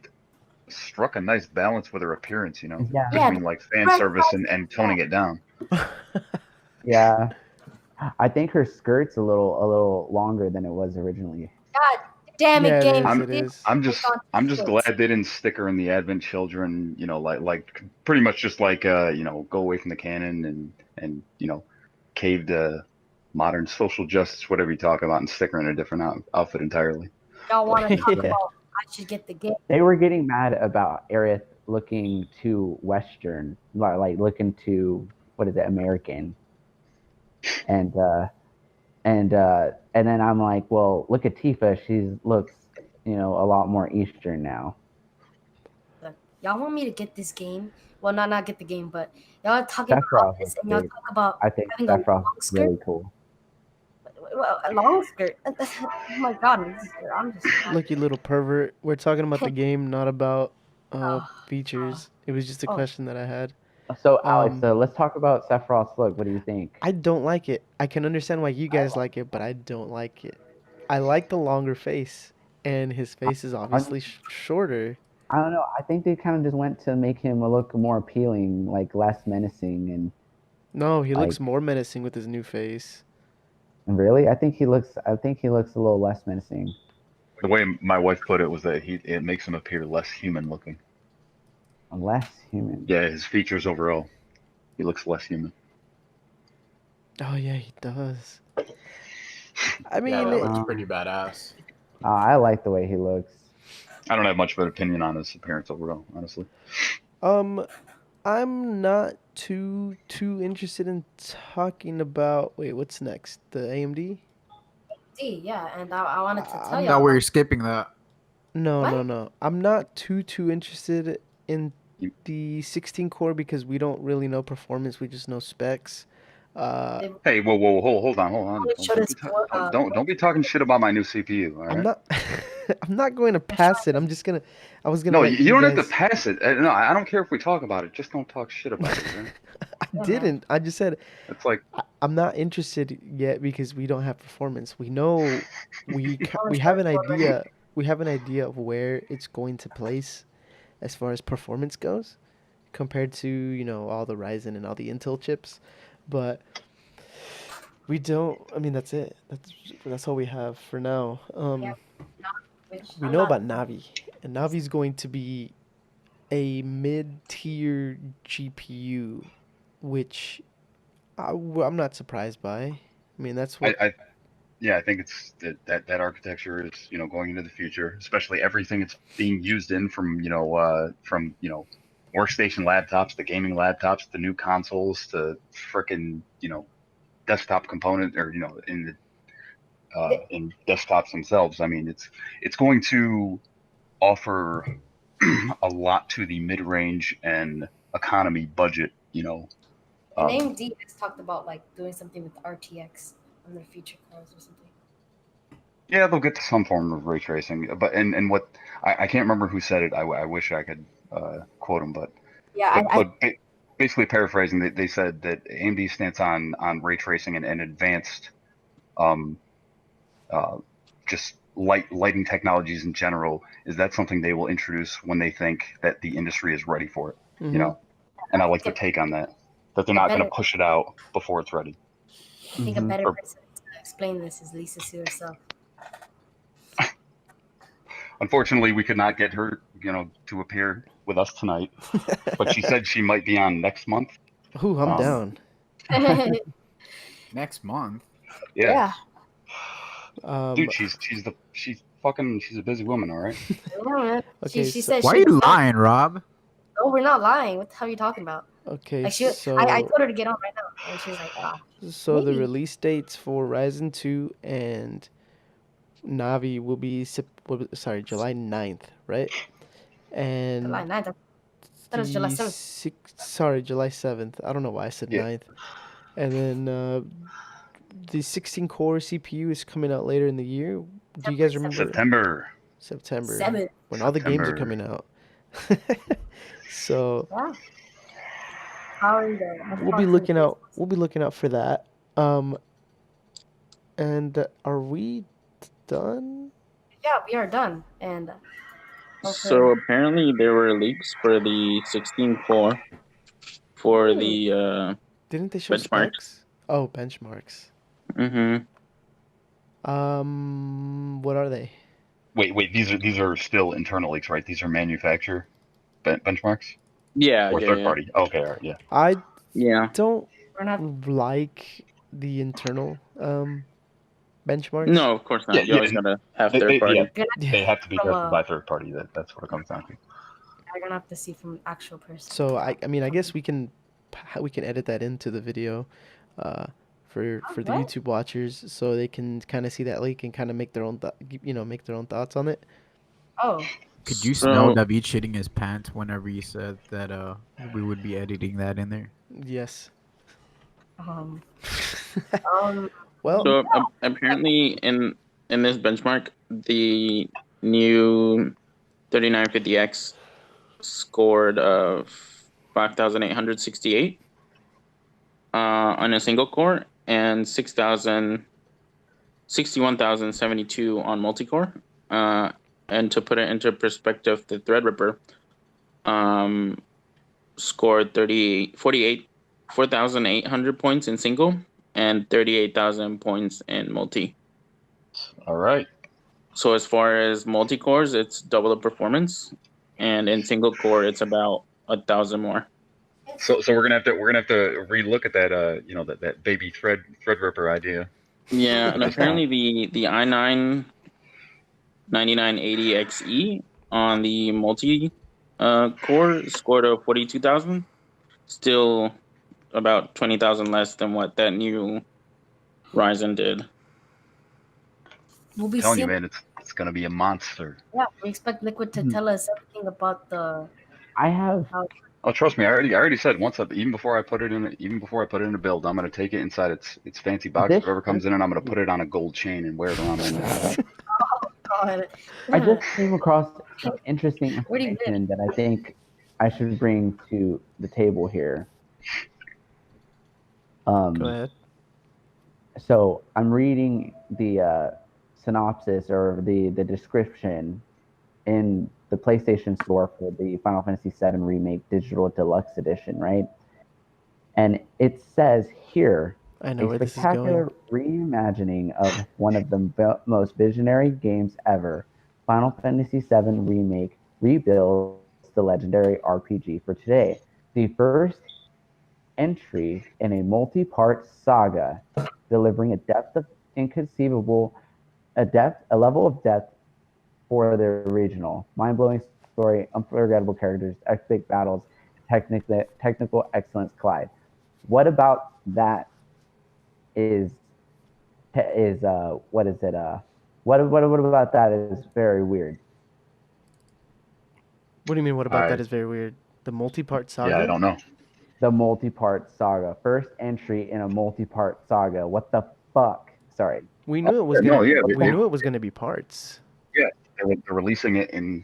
struck a nice balance with her appearance, Yeah, Yeah, between like fan breast service size and toning it down. yeah. I think her skirt's a little longer than it was originally. God damn it, Yeah, it game. is. I'm It You is. I'm just glad didn't they didn't stick her in the Advent Children, like pretty much just like go away from the canon and cave to modern social justice, whatever you talk about, and stick her in a different outfit entirely. y'all want to talk Yeah. about I should get the game. They were getting mad about Aerith looking too Western, like looking too, what is it, American, and and then I'm like, well, look at Tifa, she looks, a lot more Eastern now. Look, y'all want me to get this game? Well, not get the game, but y'all are talking about Sephiroth this looks and y'all great. talk about I think having a Sephiroth long looks skirt. really cool. Well, a long skirt. Oh my god, I'm just. Look, you little pervert. We're talking about the game, not about Oh, features. It was just a oh, question that I had. So Alex, Um, let's talk about Sephiroth's look. What do you think? I don't like it. I can understand why you guys like it, but I don't like it. I like the longer face, and his face is I, obviously shorter. I don't know. I think they kind of just went to make him look more appealing, like less menacing, and No, he like looks more menacing with his new face. really, I think he looks a little less menacing, The way my wife put it was that it makes him appear less human looking. less human. Yeah, his features overall, he looks less human. Oh yeah, he does. I Yeah, mean, that it, looks Um, pretty badass. I like the way he looks. I don't have much of an opinion on his appearance overall, honestly. um, I'm not too interested in talking about. Wait, what's next? The AMD? yeah, and I wanted to tell I'm Thought y'all we about were skipping that. no, what? no, no. I'm not too interested in You- the 16 core because we don't really know performance. We just know specs. Uh, They Hey, whoa, hold on. probably showed us for Don't be talking shit about my new CPU. All I'm right? not. I'm not going to pass it. I'm just gonna. I was gonna No, let you you don't have to guys. pass it. No, I don't care if we talk about it. Just don't talk shit about it. All right? I Yeah, man. didn't. I just said It's like I'm not interested yet because we don't have performance. We know we Performance have an dashboard, right? idea. We have an idea of where it's going to place as far as performance goes, compared to all the Ryzen and all the Intel chips, but we don't. I mean, that's it. That's all we have for now. Yeah, which We I'm know not. about Navi, and Navi's going to be a mid-tier GPU, which I'm not surprised by. I mean, that's what. yeah, I think it's that architecture is going into the future, especially everything it's being used in from workstation laptops to gaming laptops to new consoles to frickin' desktop component or in desktops themselves. I mean, it's going to offer a lot to the mid-range and economy budget. And Um, AMD has talked about like doing something with RTX on their future cars or something. yeah, they'll get to some form of ray tracing, but and what I can't remember who said it. I wish I could quote him, but Yeah, but I but ba- basically paraphrasing, they said that AMD's stance on ray tracing and advanced um, uh, just lighting technologies in general is that something they will introduce when they think that the industry is ready for it. You Hmm. know, and I like their think take on that. That they're a not going better to push it out before it's ready. I think a better Or person to explain this is Lisa Sue herself. unfortunately, we could not get her, to appear with us tonight, but she said she might be on next month. Ooh, I'm Um, down. Next month. yeah, Yeah. Um, dude, she's a busy woman, all right. Yeah, man. okay, She so said Why are she you was not. lying, Rob? Oh, we're not lying. What the hell are you talking about? okay, Like I told her to get on right now, and she was like, so the maybe. release dates for Ryzen 2 and Navi will be July 9th, right? July And 9th. That was July the 7th. July 7th. I don't know why I said Yeah. 9th. And then the 16 core CPU is coming out later in the year. Do you guys remember September. September 7th. when all the games are September. coming out? So Yeah. Powering the we'll be Xbox and looking PS. out. We'll be looking out for that. And are we done? Yeah, we are done. And So hopefully, apparently there were leaks for the 16 core for Ooh. the Didn't they show benchmarks. specs? Oh, benchmarks. Mm-hmm. What are they? Wait. These are still internal leaks, right? These are manufacturer benchmarks Yeah, or yeah, third yeah. party. Okay, all right, yeah. I Yeah. don't we're not. like the internal benchmarks. No, of course not. You always And gotta have third yeah, party. We're Yeah. they have to be from tested by third party. That's what it comes down to. We're gonna have to see from an actual person. So I mean I guess we can edit that into the video, for the What? YouTube watchers so they can kind of see that leak and kind of make their own make their own thoughts on it. Oh, Could you smell So David shitting his pants whenever you said that we would be editing that in there? Yes. um, Well, so apparently in this benchmark, the new 3950X scored of 5,868 on a single core and 61,072 on multi-core. And to put it into perspective, the Threadripper scored 4,800 points in single and 38,000 points in multi. All right. So as far as multi-cores, it's double the performance, and in single core, it's about 1,000 more. So we're gonna have to relook at that that baby Threadripper idea. Yeah, and apparently the i9 9980XE on the multi core scored a 42,000, still about 20,000 less than what that new Ryzen did. we'll be I'm telling you, seeing. man, it's gonna be a monster. Yeah, we expect Liquid to tell us everything about the. I have Oh, trust me, I already said once even before I put it in a build, I'm gonna take it inside its fancy box, This- whatever comes in, and I'm gonna put it on a gold chain and wear it around my neck. God. I just came across some interesting Where do you information that I think I should bring to the table here. go ahead. So I'm reading the synopsis or the description in the PlayStation Store for the Final Fantasy VII Remake Digital Deluxe Edition, right? And it says here, I know a where this is spectacular reimagining of one of the most visionary games ever. Final Fantasy VII Remake rebuilds the legendary RPG for today. The first entry in a multi-part saga, delivering a level of depth for the original. Mind-blowing story, unforgettable characters, epic battles, technical excellence collide. What about that is what is it? What about that is very weird. What do you mean? What about I- that is very weird? The multi-part saga. Yeah, I don't know. The multi-part saga, first entry in a multi-part saga. What the fuck? Sorry. We knew it was No, gonna. yeah, we knew it was gonna be parts. They're releasing it in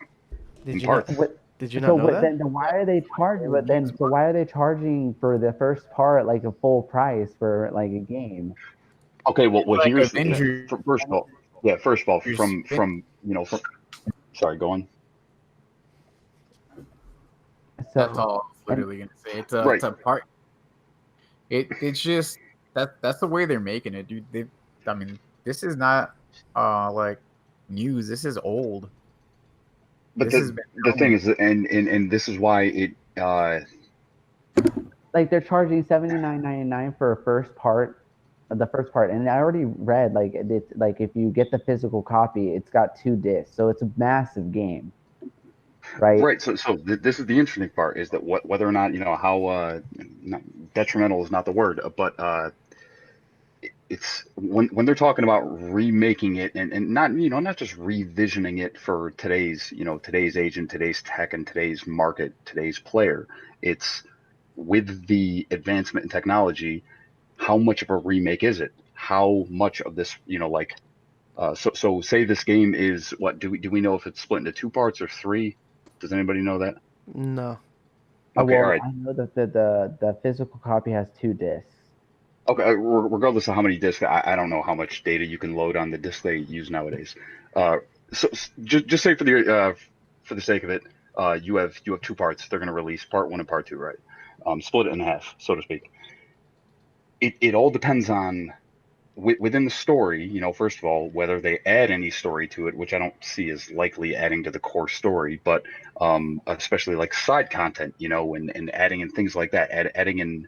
Did you parts. not? Did you not know that? Then why are they charging? But then, so why are they charging for the first part like a full price for like a game? Okay, well Like here's Avengers. first of all, from sorry, go on. That's So all I was literally gonna say. It's a, Right. it's a part. It's just that's the way they're making it, dude. I mean, this is not like news. This is old. But This has been the thing is, and this is why it like they're charging $79.99 for a first part, the first part, and I already read like it's like if you get the physical copy, it's got 2 discs, so it's a massive game, right? right. So this is the interesting part is that whether or not how not, detrimental is not the word, but it's when they're talking about remaking it and not not just revisioning it for today's age and today's tech and today's market, today's player. It's with the advancement in technology, how much of a remake is it? How much of this, so say this game is what do we know if it's split into two parts or three? Does anybody know that? No. Okay, all Well, right. I know that the physical copy has 2 discs. Okay, regardless of how many discs, I don't know how much data you can load on the discs they use nowadays. Uh, just say for the sake of it, you have two parts. They're going to release part one and part two, right? Split it in half, so to speak. It all depends on within the story. First of all, whether they add any story to it, which I don't see as likely adding to the core story, but especially like side content, and adding in things like that, adding in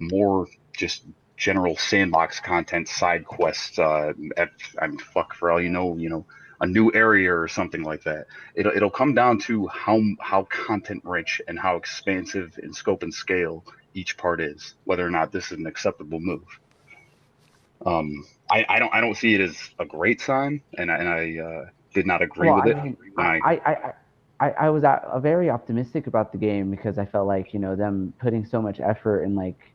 more just general sandbox content, side quests. Fuck, for all a new area or something like that. It'll come down to how content rich and how expansive in scope and scale each part is, whether or not this is an acceptable move. I don't see it as a great sign, and I did not agree Well, with I it mean, when I was very optimistic about the game because I felt like them putting so much effort in like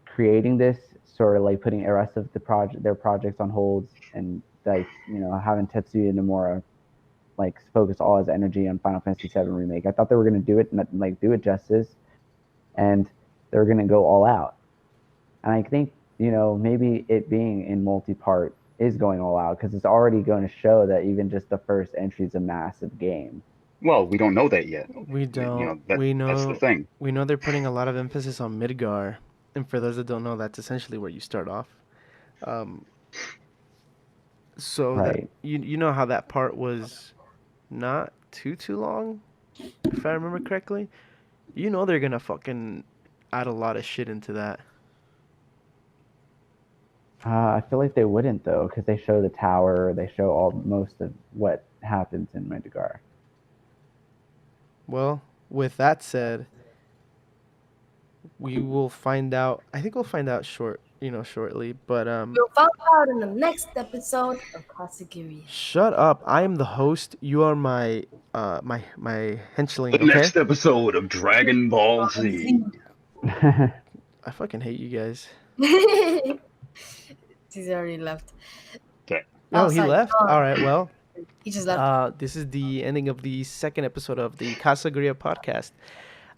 creating this, sort of like putting the rest of their projects on hold, and like having Tetsuya Nomura like focus all his energy on Final Fantasy VII remake. I thought they were gonna do it and like do it justice, and they were gonna go all out. And I think maybe it being in multi-part is going all out because it's already going to show that even just the first entry is a massive game. Well, we don't know that yet. We don't. That's the thing. We know they're putting a lot of emphasis on Midgar, and for those that don't know, that's essentially where you start off. So that Right. you know how that part was not too long, if I remember correctly. They're gonna fucking add a lot of shit into that. I feel like they wouldn't though, because they show the tower, they show most of what happens in Midgar. Well, with that said, we will find out. I think we'll find out shortly. But We'll find out in the next episode of Casa Gurrya. shut up! I am the host. You are my henchling. The Okay. next episode of Dragon Ball Z. I fucking hate you guys. He's already left. Okay. Oh, he sorry. left. All right. Well, He just left. this is the ending of the second episode of the Casa Gurrya podcast.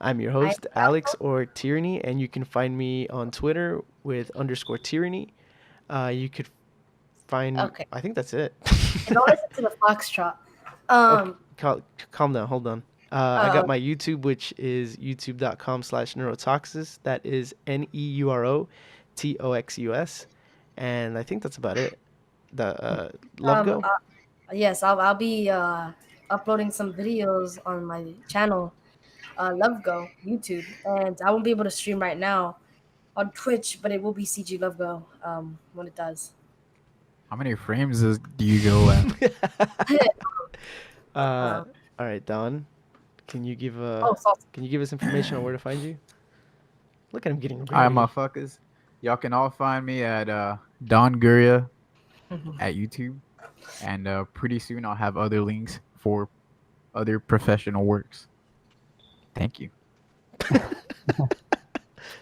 I'm your host, Alex or Tyranny, and you can find me on Twitter with _Tyranny. You could find. Okay. I think that's it. And don't listen to the foxtrot. Calm down. Hold on. I got my YouTube, which is youtube.com/neurotoxus. That is NEUROTOXUS. And I think that's about it. The Love Go? Yes, I'll be uploading some videos on my channel, Love Go, YouTube. And I won't be able to stream right now on Twitch, but it will be CG Love Go when it does. How many frames do you go at? All right, Don. Can you give us information on where to find you? Look at him getting ready. Alright, motherfuckers. Y'all can all find me at Don Gurrya at YouTube. And pretty soon I'll have other links for other professional works. Thank you.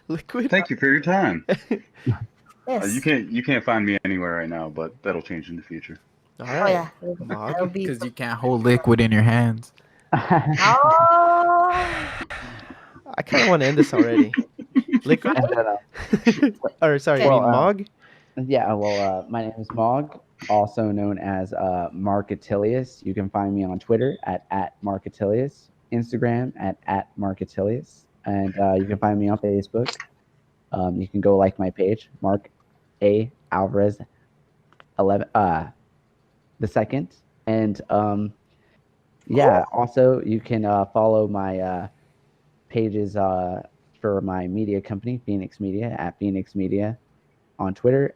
Liquid. Thank you for your time. Yes. You can't find me anywhere right now, but that'll change in the future. All Oh right. yeah. Mog. That'll be Because you can't hold liquid in your hands. Oh. I kind of want to end this already. Liquid. Or sorry, Okay. I mean Mog. Yeah, well, my name is Mog, also known as Mark Attilius. You can find me on Twitter at Mark Attilius, Instagram at Mark Attilius, and you can find me on Facebook. You can go like my page, Mark A. Alvarez 11 the second, and yeah. Also, you can follow my pages for my media company, Phoenix Media, at Phoenix Media on Twitter,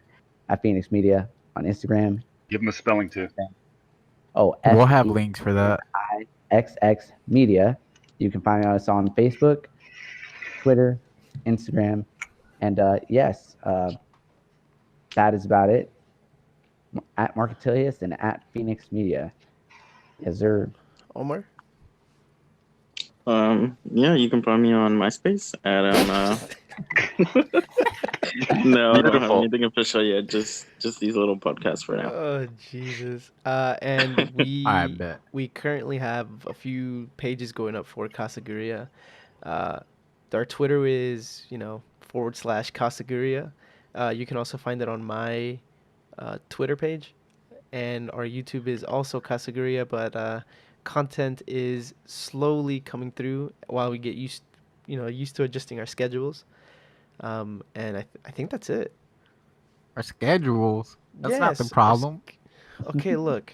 at Phoenix Media on Instagram. Give them a spelling too. Oh, We'll have links for that. XX Media. You can find us on Facebook, Twitter, Instagram, and yes, that is about it. At Marketilius and at Phoenix Media. Yes, sir. Omar. Yeah, you can find me on MySpace at no, I don't have Beautiful. anything official yet. Just these little podcasts for now. Oh Jesus! And I we bet. we currently have a few pages going up for Casa Gurrya. Uh, our Twitter is / Casa Gurrya. You can also find it on my Twitter page, and our YouTube is also Casa Gurrya, but content is slowly coming through while we get used to adjusting our schedules. And I think that's it. Our schedules. That's not the Yes. problem. Okay, look.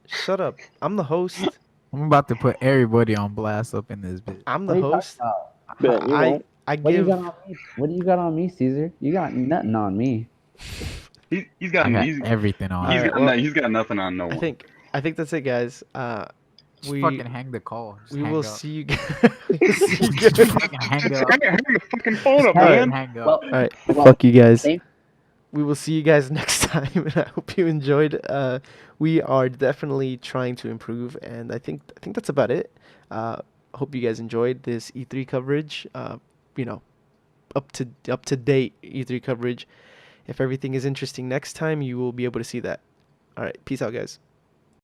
Shut up. I'm the host. I'm about to put everybody on blast up in this bit. I'm What the are you talking host. about? Bet you I won't. I What do you give. got on me? What do you got on me, Caesar? You got nothing on me. He's got I got he's everything on. All he's right, got well, he's got nothing on no I one. think that's it, guys. Just We fucking hang the call. Just we hang will up. see you guys. We will see you Just guys. fucking hang up. Hang the fucking phone up, Just Hey, fucking man. hang up. well, All right. well, Fuck you guys. thank- We will see you guys next time, and I hope you enjoyed. We are definitely trying to improve, and I think that's about it. Hope you guys enjoyed this E3 coverage. You know, up to date E3 coverage. If everything is interesting next time, you will be able to see that. All right, peace out, guys.